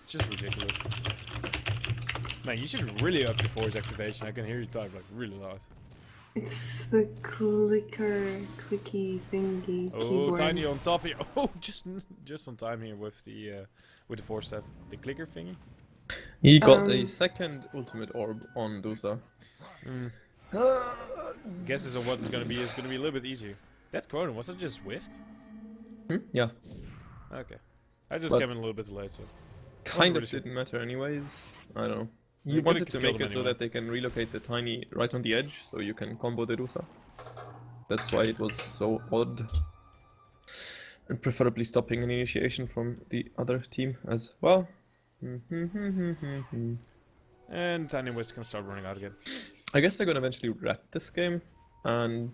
It's just ridiculous. Man, you should really up your force activation. I can hear you type like really loud. It's the clicky thingy Oh, keyboard. Tiny on top here. Oh, just on time here with the force staff. The clicker thingy. He got a Um, second ultimate orb on Dusa. Guesses on what it's gonna be is gonna be a little bit easier. That Chrono, was it just Swift? Yeah. Okay. I just But- came in a little bit late, so. Kind really of sure. didn't matter anyways. I don't know. You You could've wanted to killed make him it so anyway. that they can relocate the tiny right on the edge, so you can combo the Dusa. That's why it was so odd. And preferably stopping an initiation from the other team as well. And Tiny Wisp can start running out again. I guess they're gonna eventually rat this game, and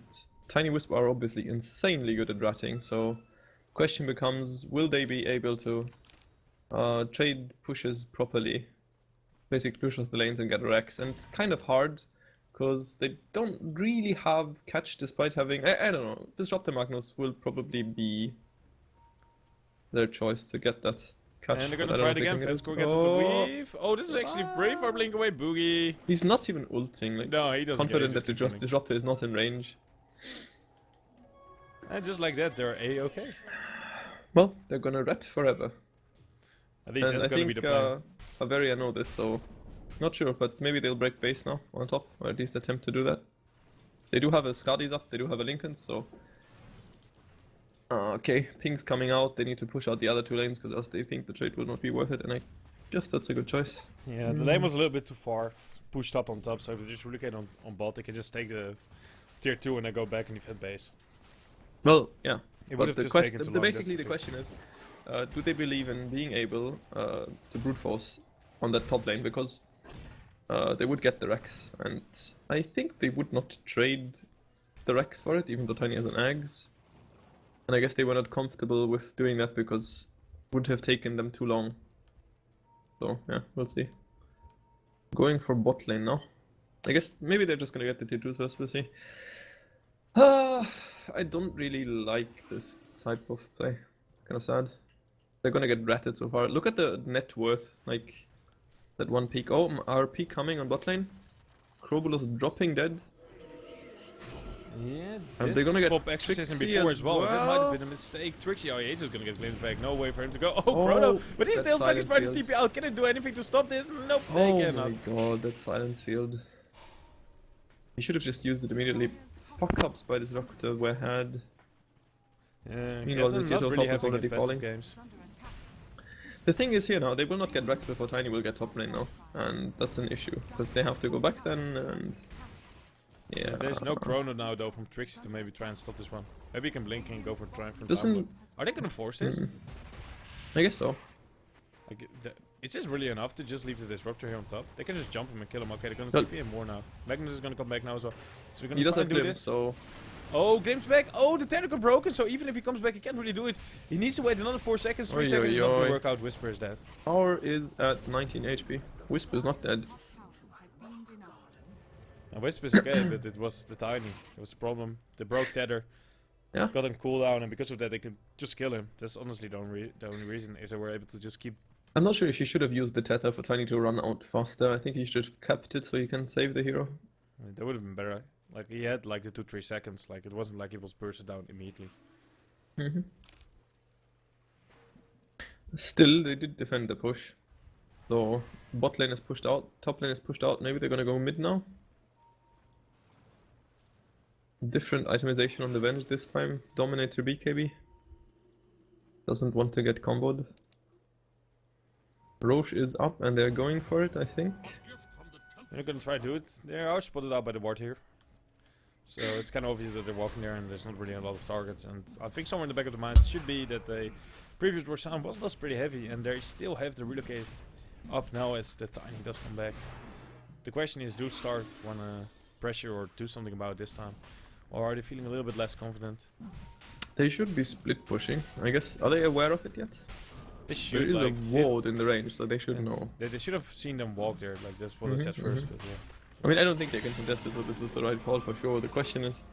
Tiny Wisp are obviously insanely good at ratting, so question becomes, will they be able to trade pushes properly? Basically push off the lanes and get Rex, and it's kind of hard, because they don't really have catch despite having, I don't know, Disruptor Magnus will probably be their choice to get that catch. And they're but gonna I try don't it think again. they can Fenscore get gets it. up the Oh, weave. Oh, this is actually brave for Blink Away Boogie. he's not even ulting, like, No, he doesn't. confident get it, that the just keeps running. Disruptor is not in range. And just like that, they're A-okay. Well, they're gonna rat forever. At least And that's I gonna be think the plan. Averia know this, so not sure, but maybe they'll break base now on top, or at least attempt to do that. They do have a Skadi's up, they do have a Lincoln, so... okay, Ping's coming out, they need to push out the other two lanes, because else they think the trade will not be worth it, and I guess that's a good choice. Yeah, the lane was a little bit too far. Pushed up on top, so if they just relocate on bot, they can just take the tier 2 and then go back and defend base. Well, yeah. It But would have the just question, taken too the, long. basically the question is, do they believe in being able to brute force on that top lane? Because they would get the Rex, and I think they would not trade the Rex for it, even though Tiny has an Ags. And I guess they were not comfortable with doing that because it would have taken them too long. So, yeah, we'll see. Going for bot lane now. I guess maybe they're just gonna get the tier 2 first, we'll see. I don't really like this type of play. It's kind of sad. They're gonna get ratted so far. Look at the net worth, like that one peak. Oh, our peak coming on bot lane. Krobulus dropping dead. Yeah, And they're gonna get pop exorcism Trixie before as as well. That might have well. been a mistake. Trixie, oh yeah, he's just gonna get glimpsed back. No way for him to go. Oh, Oh, Chrono! But he's that still stuck. He's trying to silence TP out. Can they do anything to stop this? Nope, they Oh cannot. my god, that silence field. He should have just used it immediately. Fuck ups by this Disruptor were had. Yeah, Meanwhile, Captain the not Seattle really top is having already his best of falling. games. Is under attack. The thing is here now, they will not get Rex before Tiny will get top lane now. And that's an issue. Because they have to go back then and... Yeah. There's no Chrono now though from Trixie to maybe try and stop this one. Maybe he can blink and go for try from Doesn't... down, but- Are they gonna force this? I guess so. Like, is this really enough to just leave the Disruptor here on top? They can just jump him and kill him. Okay, they're gonna But- TP him more now. Magnus is gonna come back now as well. So we're He gonna does try have and do glimpse, this. so... Oh, Glimpse back. Oh, the tentacle broken. So even if he comes back, he can't really do it. He needs to wait another 4 seconds. 3 Oi, seconds is not oi, gonna oi. work out. Whisper is dead. Power is at 19 HP. Wisp is not dead. Top tower has been denied. And Whisper is okay, but it was the Tiny. It was the problem. They broke Tether. Yeah. Got him cooldown, and because of that, they could just kill him. That's honestly the only reason. If they were able to just keep. I'm not sure if you should have used the Tether for Tiny to run out faster. I think you should have kept it so you can save the hero. That would have been better. Like, he had like the 2-3 seconds. Like, it wasn't like he was bursted down immediately. Still, they did defend the push. So, bot lane is pushed out, top lane is pushed out. Maybe they're gonna go mid now. Different itemization on the Venge this time. Dominator BKB. Doesn't want to get comboed. Roche is up and they're going for it, I think. They're gonna try to do it. They are spotted out by the ward here. So it's kind of obvious that they're walking there and there's not really a lot of targets. And I think somewhere in the back of the mind should be that the previous war sound was pretty heavy and they still have to relocate up now as the Tiny does come back. The question is, do Stark wanna pressure or do something about it this time? Or are they feeling a little bit less confident? They should be split pushing, I guess. Are they aware of it yet? They should. There is like, a ward in the range, so they should know. They should have seen them walk there. Like that's what I said first. But yeah, I mean, I don't think they can contest it, so this is the right call for sure. The question is,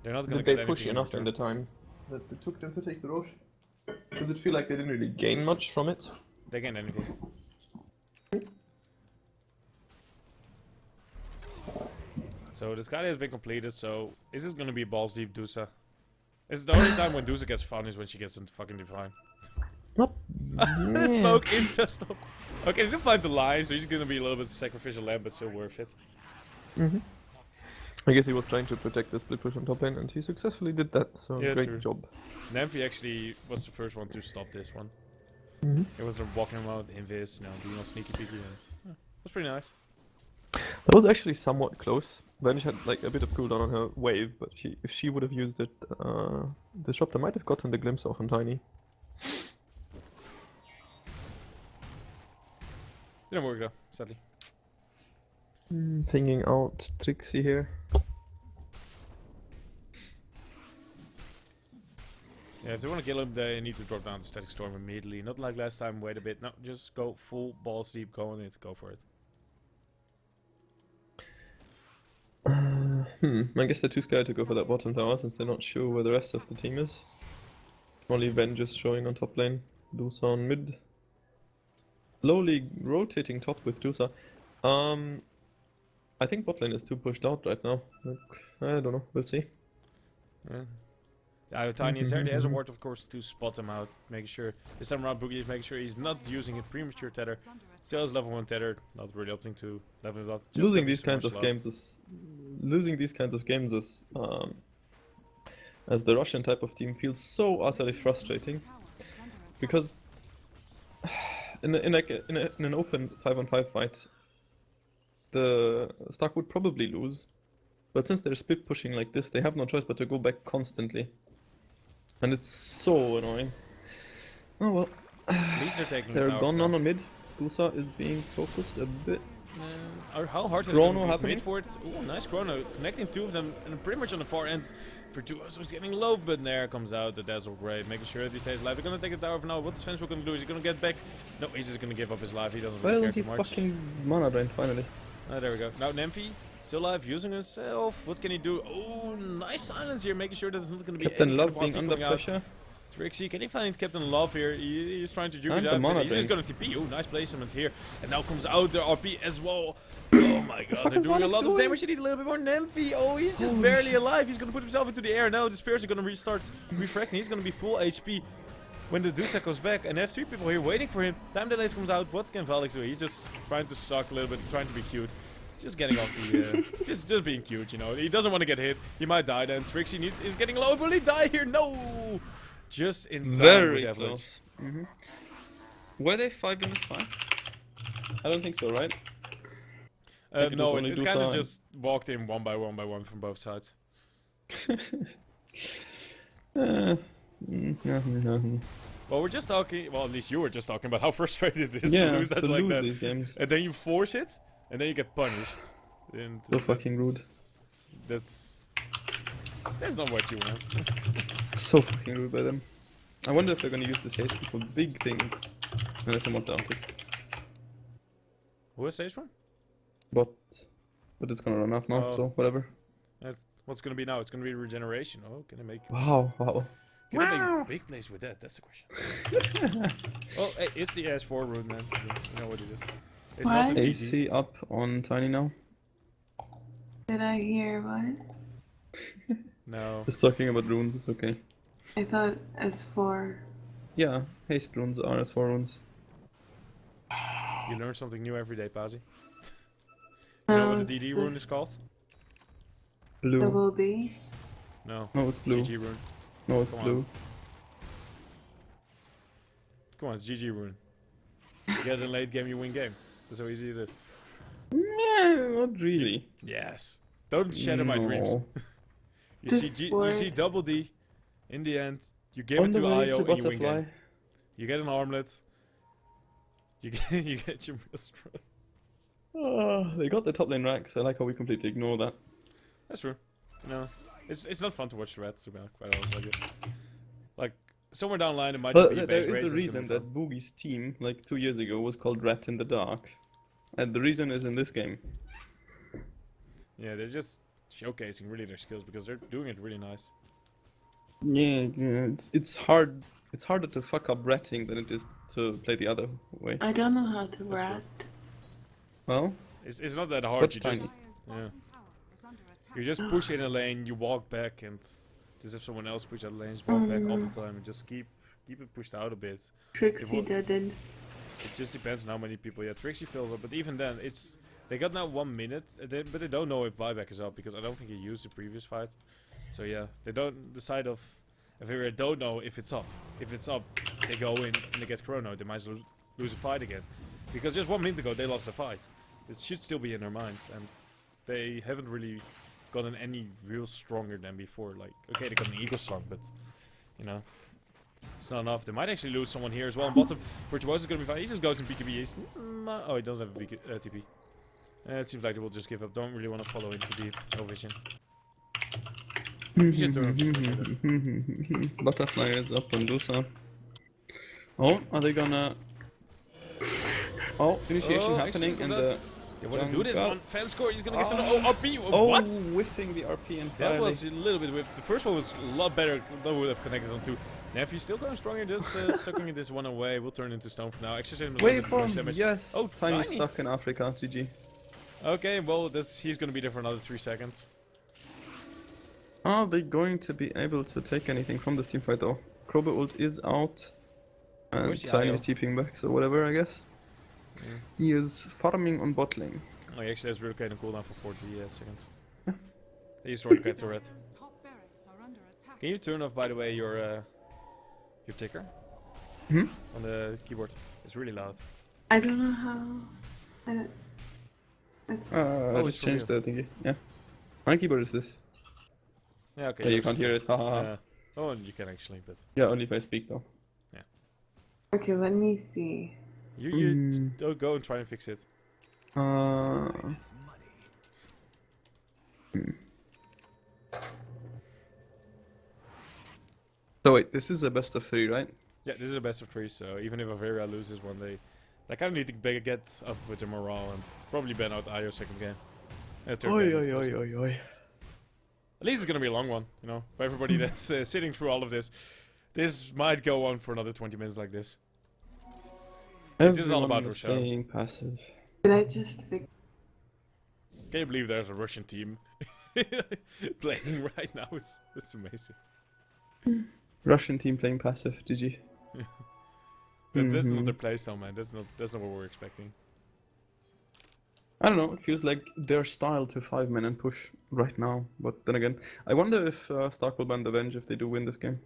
they're not gonna did get they push anything enough in return. the time that it took them to take the Roche? Does it feel like they didn't really gain much from it? They gained anything. So this guy has been completed. So is this gonna be balls deep Dusa? It's the only time when Dusa gets fun is when she gets into fucking divine. Not. The smoke is just stop. Okay, they didn't find the line, so he's gonna be a little bit sacrificial lamb, but still worth it. I guess he was trying to protect the split push on top lane, and he successfully did that. So Yeah, great true. job. Namphy actually was the first one to stop this one. It was walking around invis, doing all sneaky peeky, and it was pretty nice. That was actually somewhat close. Vanish had like a bit of cooldown on her wave, but if she would have used it, Disruptor might have gotten the glimpse off on Tiny. Didn't work though, sadly. Pinging out Trixie here. Yeah, if they want to kill him, they need to drop down the Static Storm immediately. Not like last time, wait a bit. No, just go full balls deep, go on it, go for it. I guess they're too scared to go for that bottom tower since they're not sure where the rest of the team is. Only Ven just showing on top lane. Dusa on mid. Slowly rotating top with Dusa. I think bot lane is too pushed out right now. Like, I don't know, we'll see. Yeah, Tiny is there. He has a ward, of course, to spot him out. Making sure this time around Boogie is making sure he's not using a premature tether. Still has level 1 tether, not really opting to level it up. Just Losing because these he's kinds more of slow. games is as the Russian type of team feels so utterly frustrating because in an open 5-on-5 fight, the Stark would probably lose, but since they're split pushing like this, they have no choice but to go back constantly, and it's so annoying. Oh well. At least they're taking They're the tower gone now. on mid. Dusa is being focused a bit. How hard is it Chrono gonna be happening? mid for it? Ooh, nice chrono. Connecting two of them and pretty much on the far end for two. So it's getting low, but there comes out the Dazzle Great, making sure that he stays alive. They're gonna take the tower for now. What's Sven's gonna do? Is he gonna get back? No, he's just gonna give up his life. He doesn't really Well, care he too much. fucking mana drained finally. There we go. Now Nymphy, still alive, using himself. What can he do? Oh, nice silence here, making sure that it's not gonna be Captain any Love kind of being RP under coming out. pressure. Trixie, can he find Captain Love here? He's trying to juke And his the out, mana but he's just drain. gonna TP. Oh, nice placement here. And now comes out the RP as well. Oh my god, they're is doing a Onyx lot of doing? damage. He needs a little bit more Nymphy. Oh, he's just Holy barely shit. alive. He's gonna put himself into the air. Now the spears are gonna restart refracting. He's gonna be full HP when the Dusa goes back. And they have 3 people here waiting for him. Time delays comes out. What can Valix do? He's just trying to suck a little bit, trying to be cute. Just getting off the, just being cute, you know. He doesn't want to get hit. He might die then. Trixie is getting low. Will he die here? No! Just in time Very with Avalanche. close. Were they 5 minutes far? I don't think so, right? Like it was No, only it Dusa kind of and- just walked in one by one from both sides. Yeah. Well, we're just talking. Well, at least you were just talking about how frustrated it is Yeah, to lose that to like lose that, these games. and then you force it, and then you get punished. And So fucking rude. that's not what you want. So fucking rude by them. I wonder if they're gonna use this HP for big things. Unless I'm not down to it. Who has stage one? But it's gonna run out now, Oh. so whatever. That's what's gonna be now. It's gonna be regeneration. Oh, can I make? Wow. Can I make big plays with that? That's the question. Well, hey, it's the S4 rune, man. You know what it is. It's not What? the TT. AC up on Tiny now. Did I hear what? No. Just talking about runes, it's okay. I thought S4. Yeah, haste runes are S4 runes. You learn something new every day, Pazzi. You know what the it's DD rune just is called? Blue. Double D. No. No, it's blue. GG rune. No, it's Come on. blue. Come on, it's GG rune. You get in late game, you win game. That's how easy it is. Yeah, not really. Yes. Don't shatter my dreams. No. You This see, you word- see double D. In the end, you give On it the to way IO to and you win butterfly. game. You get an armlet. You get your maelstrom. They got the top lane racks. I like how we completely ignore that. That's true. You know, It's not fun to watch the rats, to be quite honest with you. Like somewhere down the line, it might Well, just be a there base is race. a that's gonna reason be that fun. Boogie's team, like 2 years ago, was called Rat in the Dark. And the reason is in this game. Yeah, they're just showcasing really their skills because they're doing it really nice. Yeah, it's hard. It's harder to fuck up ratting than it is to play the other way. I don't know how to true. rat. Well, It's not that hard. What's You tiny? just Dire's yeah. bottom tower is under attack. You just push in a lane, you walk back, and just if someone else push out the lane, just walk back all the time, and just keep it pushed out a bit. Trixie wa- did it. It just depends on how many people. Yeah, Trixie fills up, but even then, they got now 1 minute, but they don't know if buyback is up because I don't think he used the previous fight. So yeah, they don't. The side of Averia don't know if it's up. If it's up, they go in and they get chrono. They might as well lose a fight again, because just 1 minute ago they lost a fight. It should still be in their minds, and they haven't really gotten any real stronger than before. Like, okay, they got an Eagle Song, but you know, it's not enough. They might actually lose someone here as well. On bottom, Virtuoso is gonna be fine. He just goes in BKB. Oh, he doesn't have a TP. It seems like they will just give up. Don't really want to follow into deep. No vision. You should turn off. Butterfly is up on Dusa. Oh, are they gonna? Oh, initiation Oh, happening actually, in good the. They want to do this jungle. one. Fan score. He's gonna get some. Oh, RP. Oh, What? whiffing the RP entirely. That was a little bit whipped. The first one was a lot better. That would have connected on two. Nephew still going stronger. Just sucking this one away. We'll turn into stone for now. Exercise him a little bit too much Waveform, damage. yes. Oh, Tiny Tiny. stuck in Africa. GG. Okay, well, he's gonna be there for another 3 seconds. Are they going to be able to take anything from this team fight though? Krober ult is out. And Where's the Tiny IO? is TPing back, so whatever, I guess. Yeah. He is farming on bot lane. Oh, he actually has relocating cooldown for 40 seconds. They used to relocated turret. Dire's top barracks are under attack. Can you turn off, by the way, your ticker Hmm? on the keyboard? It's really loud. I don't know how. I don't. It's. I Oh, just it's from changed the thingy. Yeah. My keyboard is this. Yeah, okay. Yeah, you yours. can't hear it. Haha. Yeah. Oh, you can actually, but Yeah, only if I speak though. Okay, let me see. you don't go and try and fix it. Uh, So wait, this is a best of 3, right? Yeah, this is a best of 3, so even if Averia loses one, they kind of need to get up with their morale and probably ban out IO second game. Third game, of course. oi. At least it's gonna be a long one, you know, for everybody that's sitting through all of this. This might go on for another 20 minutes like this. This is all about Everyone is Rochelle. playing passive. Did I just fix? Can you believe there's a Russian team playing right now? It's amazing. Russian team playing passive, GG. That's not Mhm. their playstyle, man. That's not what we're expecting. I don't know, it feels like their style to 5-man and push right now. But then again, I wonder if Stark will ban the Venge if they do win this game.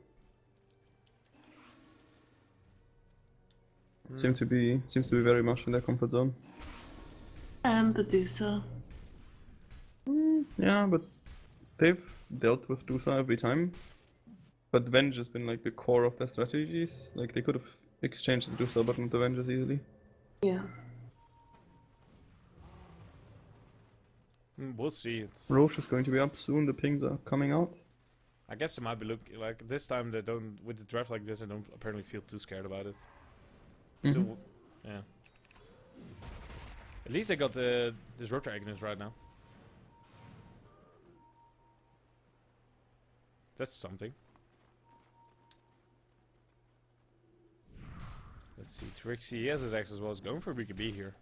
Seems to be very much in their comfort zone. And the Dusa. Yeah, but they've dealt with Dusa every time. But Venge has been like the core of their strategies. Like they could have exchanged the Dusa but not the Vengeance easily. Yeah. We'll see. It's. Roche is going to be up soon, the pings are coming out. I guess they might be like this time. They don't with the draft like this. They don't apparently feel too scared about it. Still, yeah. At least they got the Disruptor Agnes right now. That's something. Let's see, Trixie, he has his X as well. He's going for BKB here.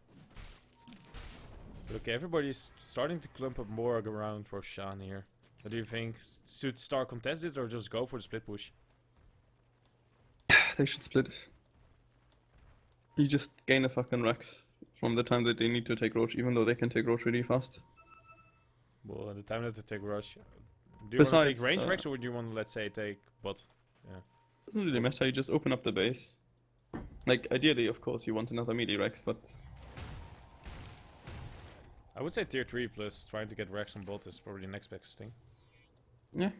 But okay, everybody's starting to clump up more around Roshan here. What do you think? Should Star contest it or just go for the split push? They should split. You just gain a fucking Rex from the time that they need to take Roche, even though they can take Roche really fast. Well, at the time that they take Rush, do you want to take Besides, range Rex or would you want to, let's say, take bot? Doesn't really matter, you just open up the base. Like, ideally, of course, you want another melee Rex, but I would say tier 3 plus trying to get Rex on bot is probably the next best thing. yeah.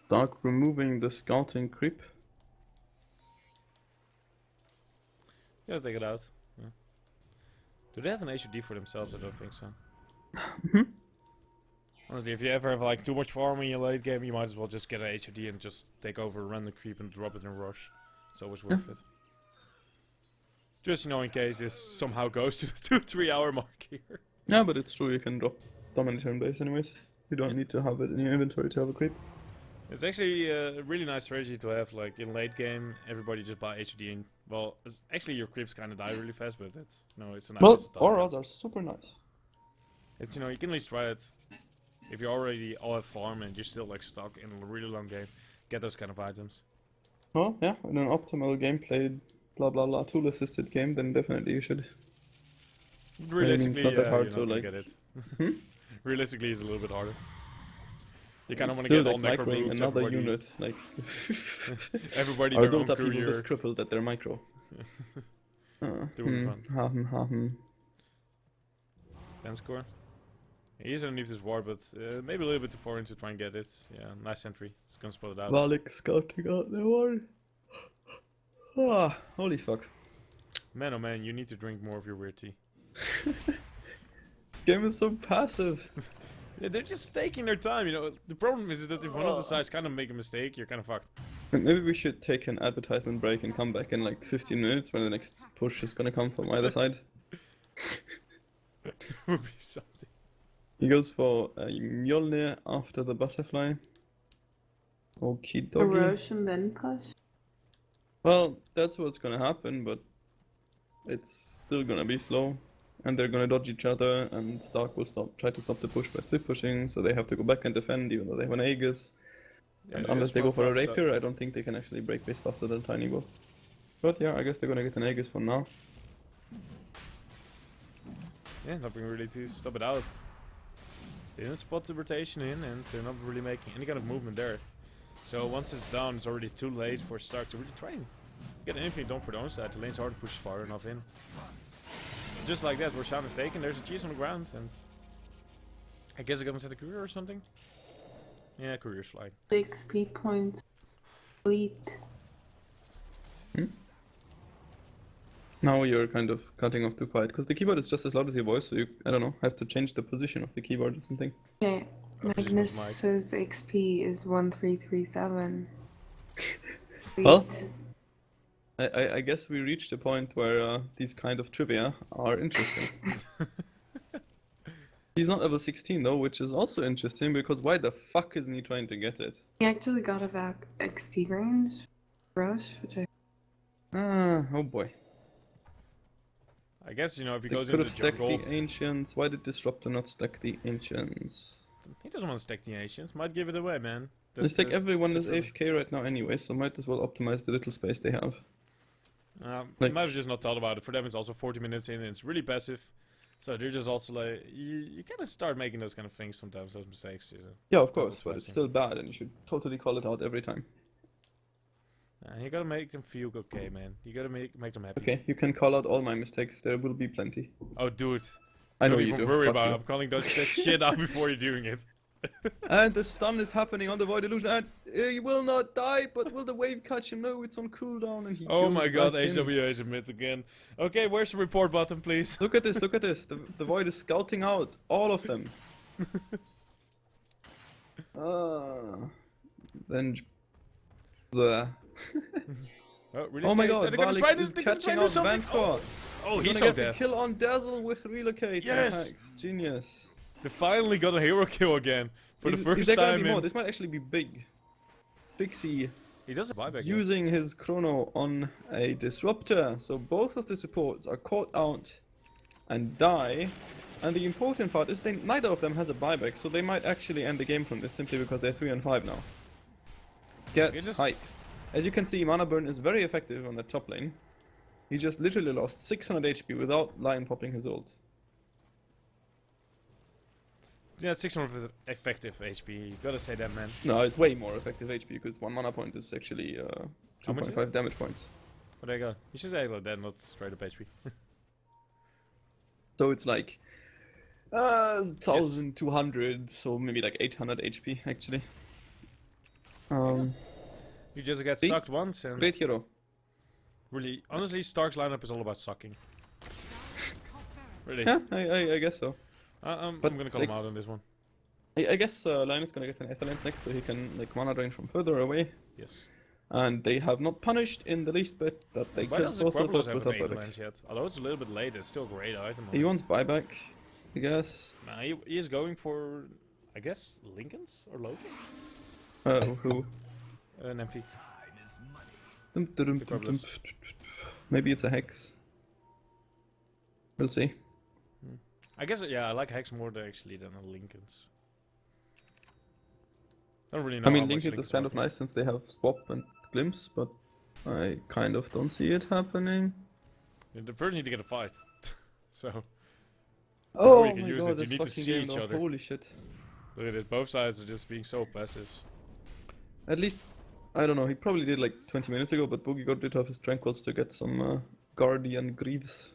Dark removing the scouting creep. Yeah, take it out. Yeah. Do they have an HUD for themselves? I don't think so. Mhm. Honestly, if you ever have like too much farm in your late game, you might as well just get an HUD and just take over a random creep and drop it in rush. It's always worth it. Just, you know, in case this somehow goes to the 2-3 hour mark here. Yeah, but it's true, you can drop dominant turn base anyways. You don't need to have it in your inventory to have a creep. It's actually a really nice strategy to have, like, in late game, everybody just buy HUD and, well, actually your creeps kind of die really fast, but it's, it's a nice Well, start. auras are super nice. It's, you can at least try it. If you already all have farm and you're still, like, stuck in a really long game, get those kind of items. Well, yeah, in an optimal gameplay, blah blah blah, tool assisted game, then definitely you should. Realistically, it's not that yeah, hard you're to, not gonna like- get it. Hmm? Realistically, it's a little bit harder. You kind of It's want to still get all like necro microing brutes, another everybody, unit, like everybody our their own built up people career. just crippled that they're micro. Doing fun. Ha. Fan score. He is underneath this ward, but maybe a little bit too far in to try and get it. Yeah, nice sentry. It's gonna spot it out. Valak scouting out the ward. Ah, holy fuck. Man, oh man, you need to drink more of your weird tea. Game is so passive. Yeah, they're just taking their time, The problem is that if one of the sides kind of make a mistake, you're kind of fucked. Maybe we should take an advertisement break and come back in like 15 minutes when the next push is gonna come from either side. Would be something. He goes for Mjolnir after the butterfly. Okie A dokie. Roche and then push. Well, that's what's gonna happen, but it's still gonna be slow. And they're gonna dodge each other, and Stark will try to stop the push by split pushing, so they have to go back and defend even though they have an Aegis. Yeah, And it unless is they go one for a top, so- Rapier, I don't think they can actually break base faster than Tiny will. But yeah, I guess they're gonna get an Aegis for now. Yeah, nothing really to stop it out. They didn't spot the rotation in, and they're not really making any kind of movement there. So once it's down, it's already too late for Stark to really try and get anything done for their own side. The lane's hard to push far enough in. Just like that, Roshan is taken, there's a cheese on the ground, and I guess they're gonna set a courier or something? Yeah, courier's flying. 6 points. Fleet. Now you're kind of cutting off too quiet, because the keyboard is just as loud as your voice, so you, I don't know, have to change the position of the keyboard or something. Okay. Oh, this is Magnus's XP is 1337. Well, Fleet. I guess we reached a point where these kind of trivia are interesting. He's not level 16 though, which is also interesting, because why the fuck isn't he trying to get it? He actually got a back XP range. Rush, which I. Oh boy. I guess, if he They goes could into have the stacked jungle, the Ancients. Why did Disruptor not stack the Ancients? he doesn't want to stack the Ancients. Might give it away, man. They stack everyone is that's AFK right now anyway, so might as well optimize the little space they have. They Like- might have just not thought about it. For them, it's also 40 minutes in, and it's really passive. So they're just also like, you kind of start making those kind of things sometimes, those mistakes. Yeah, of That's course, but it's interesting. still bad, and you should totally call it out every time. You gotta make them feel okay, man. You gotta make them happy. Okay, you can call out all my mistakes. There will be plenty. Oh, dude. I know Don't you even do. worry Fuck about it. you. I'm calling that shit out before you're doing it. And the stun is happening on the Void Illusion, and he will not die, but will the wave catch him? No, it's on cooldown, and he Oh goes my god, back in. HWA is admit again. Okay, where's the report button, please? Look at this, look at this. The Void is scouting out all of them. Then... Bleh. Oh, really? Oh my Okay, god, they're gonna try Valix this, is they're gonna try catching to do out something. Van Squad. Oh, he's Gonna so get the dead. kill on Dazzle with Relocate. Yes! Hacks. Genius. They finally got a hero kill again. For the Is first there gonna time be more? in... This might actually be big. Pixie He does a buyback. here. using his chrono on a disruptor. So both of the supports are caught out and die. And the important part is neither of them has a buyback, so they might actually end the game from this simply because they're 3 and 5 now. Get Okay, just- hype. As you can see, Mana Burn is very effective on the top lane. He just literally lost 600 HP without Lion popping his ult. Yeah, 600 effective HP. You gotta say that, man. No, it's way more effective HP because 1 mana point is actually How much is 2.5 damage points. But there you go. You should say it like that, not straight up HP. So it's like 1200, so maybe like 800 HP actually. You just get See? sucked once, and Great hero. really, honestly, Stark's lineup is all about sucking. Really? Yeah, I guess so. I'm But, gonna call like- him out on this one. I guess Linus gonna get an Aetherlens next, so he can like mana drain from further away. Yes. And they have not punished in the least bit that they Why killed doesn't both of Quabulos those have with an a Aether buyback. Lens yet? Although it's a little bit late, it's still a great item. He wants buyback, I guess. Nah, he is going for, I guess, Lincoln's or Lotus? Who? An MP. Dum. Maybe it's a hex. We'll see. I guess, yeah, I like Hex more actually than a Lincoln's. Don't really know. I mean, how much Lincoln is kind of nice since they have swap and glimpse, but I kind of don't see it happening. The first need to get a fight. So, Oh you can my use god, it, you this need to fucking see game each though, other. holy shit. look at it, both sides are just being so passive. At least, I don't know, he probably did like 20 minutes ago, but Boogie got rid of his Tranquils to get some Guardian Greaves.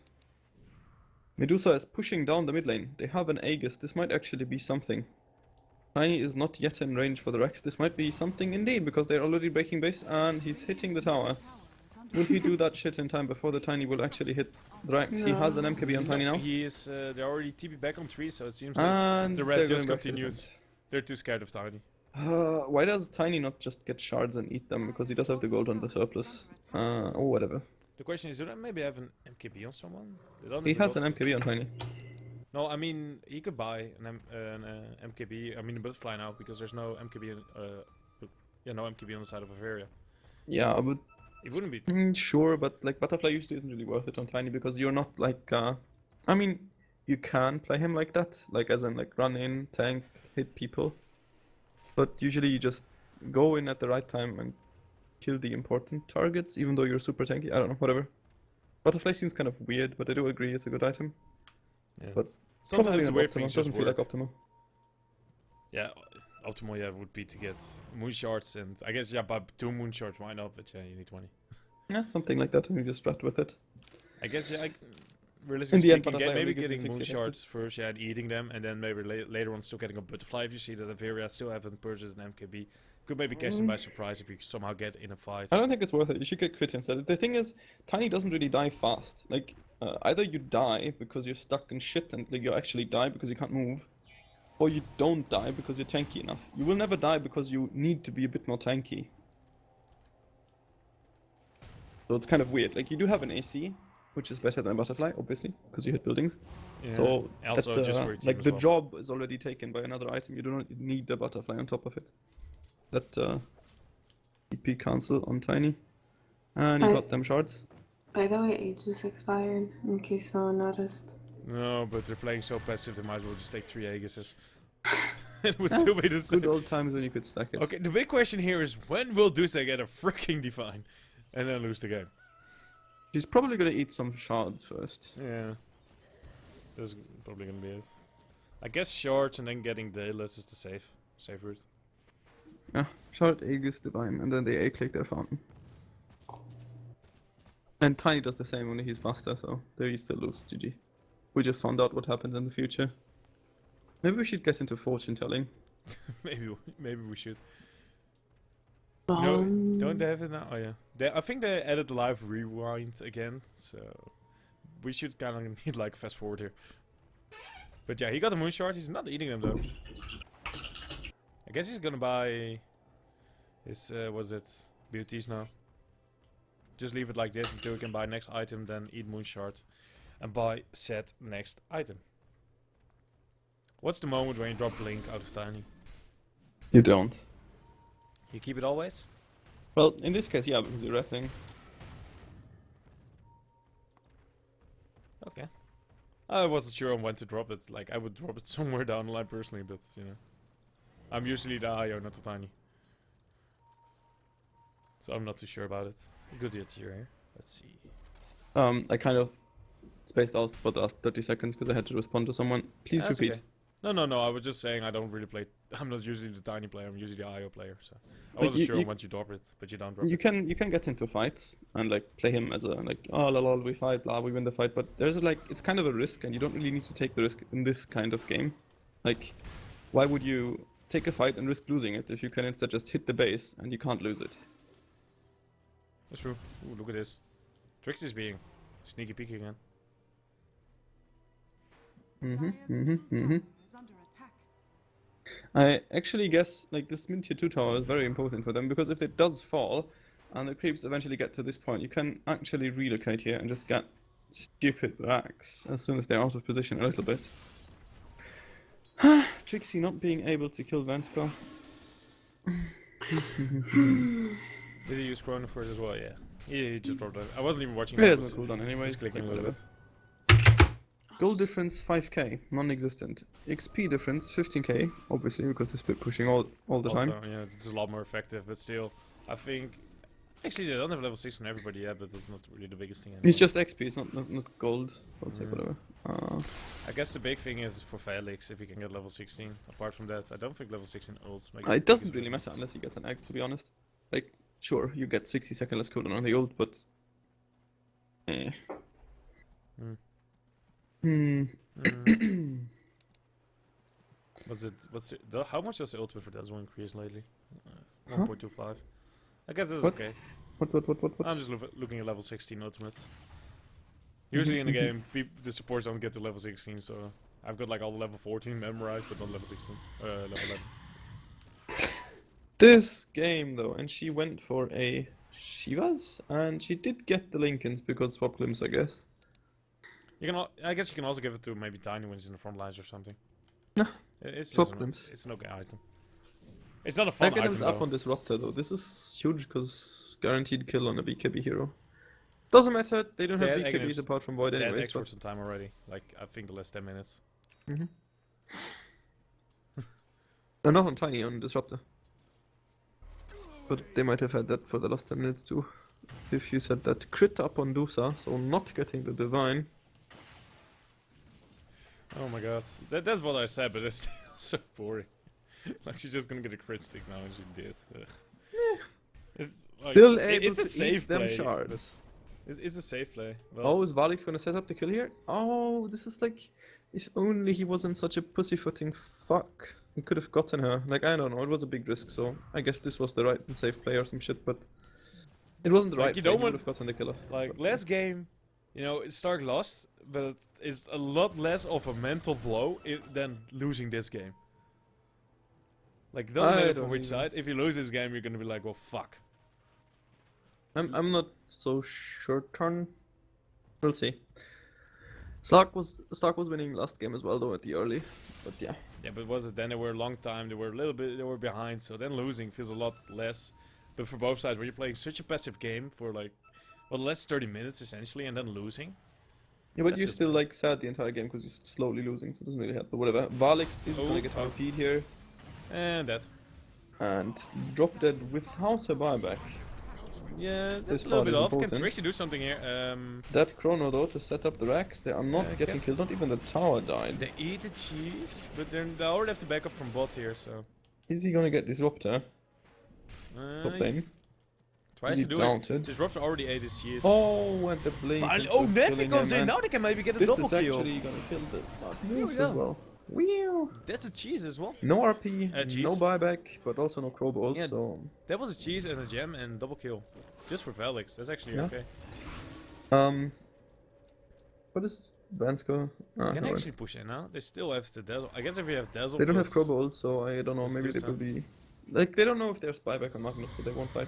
Medusa is pushing down the mid lane. They have an Aegis, this might actually be something. Tiny is not yet in range for the Rex, this might be something indeed, because they're already breaking base and he's hitting the tower. Will he do that shit in time before the Tiny will actually hit the Rex? He has an MKB on Tiny now. He is, they're already TP back on 3, so it seems that And the red they're just going back to continues. defense. They're too scared of Tiny. Why does Tiny not just get shards and eat them? Because he does have the gold on the surplus. Or whatever. The question is, do they maybe have an MKB on someone? They don't He have has the an MKB on Tiny. No, I mean, he could buy an MKB, I mean a butterfly now, because there's no MKB, no MKB on the side of Averia. Yeah, but It wouldn't be... sure, but like Butterfly usually isn't really worth it on Tiny because you're not like I mean, you can play him like that, like as in like run in, tank, hit people. But usually you just go in at the right time and kill the important targets, even though you're super tanky. I don't know, whatever. Butterfly seems kind of weird, but I do agree it's a good item. Yeah. But Sometimes probably the not weird optimal. things just Doesn't feel work. like optimal. Yeah, optimal, yeah, would be to get moon shards, and I guess, yeah, but 2 moon shards, why not? But yeah, you need 20. Yeah, something like that, and you just strat with it. I guess, yeah, In realistically the end, speaking, butterfly maybe only gives you getting moon 60 shards first, yeah, and eating them, and then maybe later on still getting a butterfly. If you see that Averia still haven't purchased an MKB, could maybe catch them by surprise if you somehow get in a fight. I don't think it's worth it. You should get crit instead. The thing is, Tiny doesn't really die fast. Like, either you die because you're stuck in shit and like, you actually die because you can't move, or you don't die because you're tanky enough. You will never die because you need to be a bit more tanky. So it's kind of weird. Like, you do have an AC, which is better than Butterfly, obviously, because you hit buildings. Yeah. So, also at, just for your team like, as the well. job is already taken by another item. You do not need the Butterfly on top of it. That, EP cancel on Tiny. And he I- got them shards. By the way, Aegis expired, in case no one noticed. No, but they're playing so passive, they might as well just take 3 Aegises. It would still be the same. Good old times when you could stack it. Okay, the big question here is when will Duce get a freaking Divine and then lose the game? He's probably gonna eat some shards first. Yeah. That's probably gonna be it. I guess shards and then getting Daedalus is the safe route. Yeah, shard, Aegis, Divine, and then they A-click their fountain. And Tiny does the same, only he's faster, so there he still lose, GG. We just found out what happens in the future. Maybe we should get into fortune telling. maybe we should. No, don't they have it now? Oh yeah. I think they added the live rewind again, so we should kind of need like fast forward here. But yeah, he got the moon shard. He's not eating them though. I guess he's gonna buy his beauties now. Just leave it like this until he can buy next item, then eat moon shard, and buy set next item. What's the moment when you drop Blink out of Tiny? You don't. You keep it always? Well, in this case, yeah, because you're retting. Okay. I wasn't sure on when to drop it. Like, I would drop it somewhere down the line personally, but, you know. I'm usually the IO, not the Tiny. So I'm not too sure about it. Good year here. Let's see. I kind of spaced out for the last 30 seconds because I had to respond to someone. Please That's repeat. okay. No. I was just saying I don't really play. I'm not usually the Tiny player. I'm usually the IO player. So I Like, wasn't sure you- when you drop it, but you don't drop You it. can get into fights and like play him as a like, oh lol, we fight, blah, we win the fight, but there's like, it's kind of a risk and you don't really need to take the risk in this kind of game. Like, why would you take a fight and risk losing it if you can instead just hit the base and you can't lose it? That's true. Ooh, look at this. Trixie's being sneaky peeky again. Mhm, Dire's mhm, middle mhm. tower is under attack. I actually guess like this mid tier 2 tower is very important for them because if it does fall and the creeps eventually get to this point, you can actually relocate here and just get stupid racks as soon as they're out of position a little bit. Trixie not being able to kill Vanska. Did he use Chrono for it as well? Yeah. He just dropped it. I wasn't even watching It that. has I no was cooldown anyways. just clicking a like little bit. whatever. Gold difference 5k, non-existent. XP difference 15k, obviously because they split pushing all the time. Yeah, it's a lot more effective, but still, I think. Actually, they don't have level 6 on everybody yet, but that's not really the biggest thing. Anyway. It's just XP, it's not gold. I'll say whatever. I guess the big thing is for Felix if he can get level 16. Apart from that, I don't think level 16 ults make. It doesn't really matter unless he gets an X, to be honest. Like, sure, you get 60-second less cooldown on the ult, but. Eh. How much does the ultimate for Dazzle increase lately? Huh? 1.25. I guess that's What? okay. What? I'm just looking at level 16 ultimates. Usually in the game, the supports don't get to level 16, so I've got like all the level 14 memorized, but not level 16. Level 11. This game, though, and she went for a Shivas, and she did get the Lincolns because swap limbs, I guess. You can, I guess you can also give it to maybe Tiny when he's in the front lines or something. Yeah. It's Swap just limbs. it's an okay item. It's not a fun item Items up though. on Disruptor, though. This is huge because guaranteed kill on a BKB hero. Doesn't matter, they don't have They had BKBs Agnes- apart from Void They had anyways. X for some time already. Like, I think the last 10 minutes. They're not on Tiny, on Disruptor. But they might have had that for the last 10 minutes too. If you said that crit up on Dusa, so not getting the Divine. Oh my god. That's what I said, but it's still so boring. Like, she's just gonna get a crit stick now, and she did. Ugh. It's, like, Still able it's a to safe eat them play, shards. but it's a safe play. Well, Oh, is Valix gonna set up the kill here? Oh, this is like... If only he wasn't such a pussyfooting fuck. He could have gotten her. Like, I don't know, it was a big risk, so I guess this was the right and safe play or some shit, but... It wasn't the Like, right you play, don't he want- would have gotten the killer. like, last game, you know, Stark lost, but it's a lot less of a mental blow than losing this game. Like, it doesn't I matter from don't which either. side. If you lose this game, you're gonna be like, well, fuck. I'm not so sure turn. We'll see. Stark was winning last game as well though at the early. But yeah. Yeah, but was it then? They were a long time. They were a little bit. They were behind. So then losing feels a lot less. But for both sides, when you're playing such a passive game for like, well, the last 30 minutes essentially, and then losing. Yeah, but That you're feels still nice. like sad the entire game because you're slowly losing, so it doesn't really help. But whatever. Valix is Oh, gonna get fuck. RP'd here And that. and drop dead without a buyback. Yeah, This that's a little part bit is off. Can important. Trixie do something here? That chrono though to set up the racks, they are not getting kept- killed. Not even the tower died. They eat the cheese, but they already have to back up from bot here. So Is he gonna get disruptor? Top lane. tries He to do doubted. it. Disruptor already ate his cheese. Oh, and the blink. Finally, is oh, just Nefi killing comes him, in. and Now they can maybe get a this double is kill. actually gonna kill the Dark we Moose go. as well. Whew. That's a cheese as well. No RP, cheese. no buyback, but also no crow bolt, Yeah. so... That was a cheese and a gem and double kill. Just for Felix. That's actually Yeah. okay. What is Vanska? Ah, Can no, actually push in now. They still have the Dazzle. I guess if you have Dazzle they don't have plus- crow bolt, so I don't know, Let's maybe do they will some. be... Like, they don't know if there's buyback or Magnus, so they won't fight.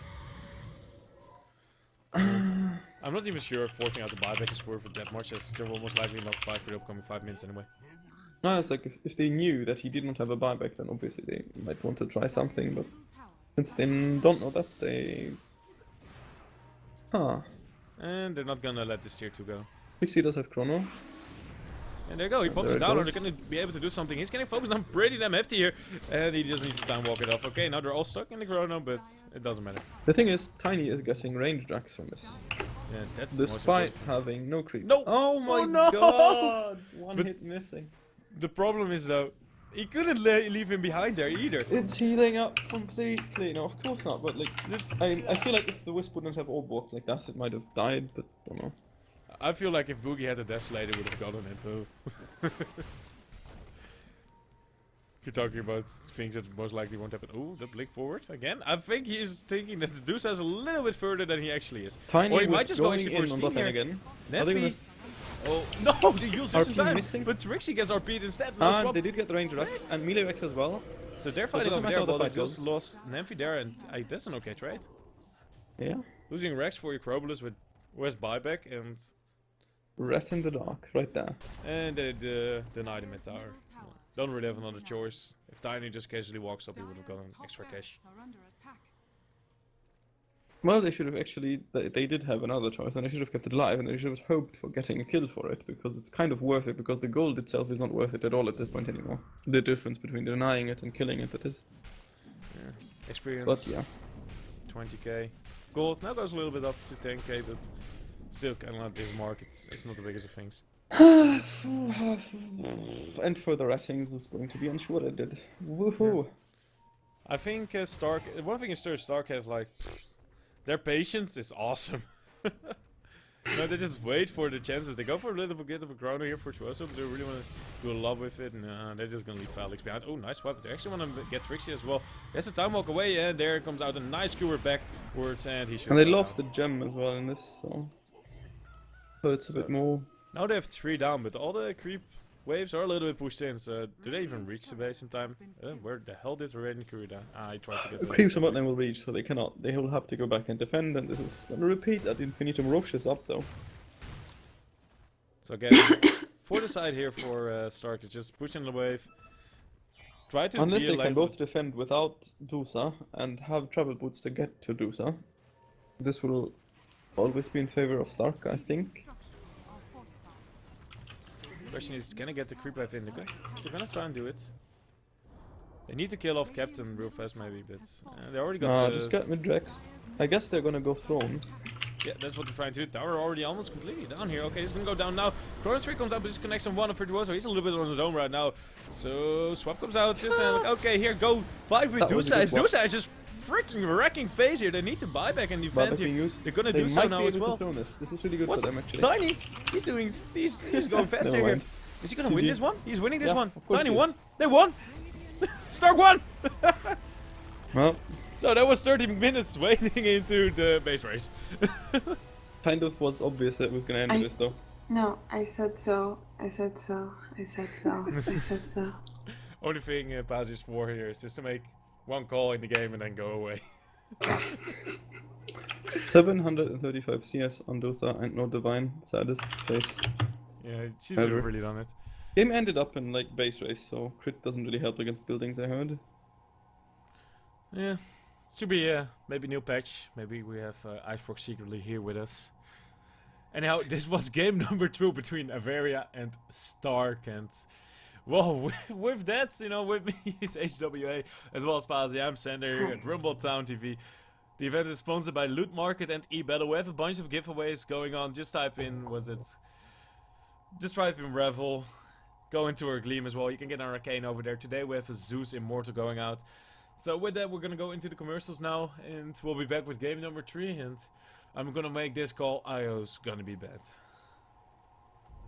I'm not even sure if forcing out the buyback is worth it that much, as there will most likely not fight for the upcoming 5 minutes anyway. No, it's like, if they knew that he didn't have a buyback, then obviously they might want to try something, but... Since they don't know that, they... Huh. And they're not gonna let this tier 2 go. Pixie does have chrono. And there you go, he pops There it it down, or goes. they're gonna be able to do something. He's getting focused on pretty damn hefty here, and he just needs to time walk it off. Okay, now they're all stuck in the chrono, but it doesn't matter. The thing is, Tiny is getting range drags from this. Yeah, that's the most Despite important. having no creep. No! Oh my Oh no! god! One But- hit missing. The problem is though, he couldn't leave him behind there either. It's healing up completely. No, of course not, but like, I feel like if the Wisp wouldn't have orb walk like that, it might have died, but don't know. I feel like if Boogie had a Desolator, he would have gotten it too. If you're talking about things that most likely won't happen. Ooh, the blink forward again. I think he is thinking that the Deuce is a little bit further than he actually is. Tiny Or he was might just go going actually in for on Steam bot lane here. again. Are they Nefi, Oh no! They used this in RP time, missing. but Trixie gets RP'd instead. No And swap. they did get the range Rex and melee Rex as well. So they're But fighting doesn't over matter there, how the but they fight just goes. lost Nymphy there, and that's an okay trade. Yeah. Losing Rex for your Crobolus with West buyback and Rat in the dark, right there. they denied him at tower. Don't really have another choice. If Tiny just casually walks up, he would have gotten extra cash. Are under attack. Well, they should have actually. They did have another choice, and they should have kept it alive, and they should have hoped for getting a kill for it, because it's kind of worth it, because the gold itself is not worth it at all at this point anymore. The difference between denying it and killing it, that is. Yeah. Experience. But yeah. It's 20k. Gold now goes a little bit up to 10k, but still kind of not this mark. It's not the biggest of things. And for the ratings, it's going to be unshredded. Woohoo! I think Stark. One thing is Stark have like their patience is awesome. No, they just wait for the chances. They go for a little bit of a chrono here for Chuoso, but they really want to do a lot with it, and they're just gonna leave Felix behind. Oh, nice swap. They actually want to get Trixie as well. There's a time walk away, and there comes out a nice skewer backwards, and he should. And they go lost down. the gem as well in this, so it's a bit more. Now they have 3 down, but all the creep waves are a little bit pushed in. So do they even reach the base in time? Where the hell did Raiden down? I tried to get The the creeps and whatnot will reach, so they cannot. They will have to go back and defend, and this is going to repeat that Infinitum rushes up though. So again, for the side here for Stark is just pushing the wave. Try to Unless be they like can both defend without Dusa and have travel boots to get to Dusa, this will always be in favor of Stark, I think. Structures are fortified. Question is, can I get the creep wave in? They're gonna try and do it. They need to kill off Captain real fast maybe, but they already got the... Just get mid-Rex. I guess they're gonna go throne. Yeah, that's what they're trying to do. Tower already almost completely down here. Okay, he's gonna go down now. Chronos 3 comes out, but just connects on one of Virtuoso. He's a little bit on his own right now. So Swap comes out, just like, okay, here, go fight with That was a Dusa. good swap. Dusa is just freaking wrecking phase here. They need to buy back and defend Buyback being here. used. They're gonna They do so might now be as able to well. throne this. This is really good What's for them actually. Tiny? He's going faster Never here. mind. Is he gonna win GG. this one? He's winning this Yeah, one. of course Tiny he is. won. They won. Stark won. Well, So that was 30 minutes waiting into the base race. kind of was obvious that it was gonna end with this though. No, I said so. I said so. I said so. I said so. Only thing Paz is for here is just to make one call in the game and then go away. 735 CS on Dusa and no divine. Saddest face. Yeah, she's Ever. really done it. Game ended up in like base race, so crit doesn't really help against buildings, I heard. Yeah, should be maybe new patch. Maybe we have Icebrook secretly here with us. Anyhow, this was game number 2 between Averia and Stark, and well, with that, you know, with me is HWA as well as Pazzi. I'm Sander here at Rumble Town TV. The event is sponsored by Loot Market and eBattle. We have a bunch of giveaways going on. Just type in, just type in Revel. Go into our Gleam as well. You can get an Arcane over there. Today we have a Zeus Immortal going out. So with that, we're gonna go into the commercials now, and we'll be back with game number 3. And I'm gonna make this call. IO's gonna be bad.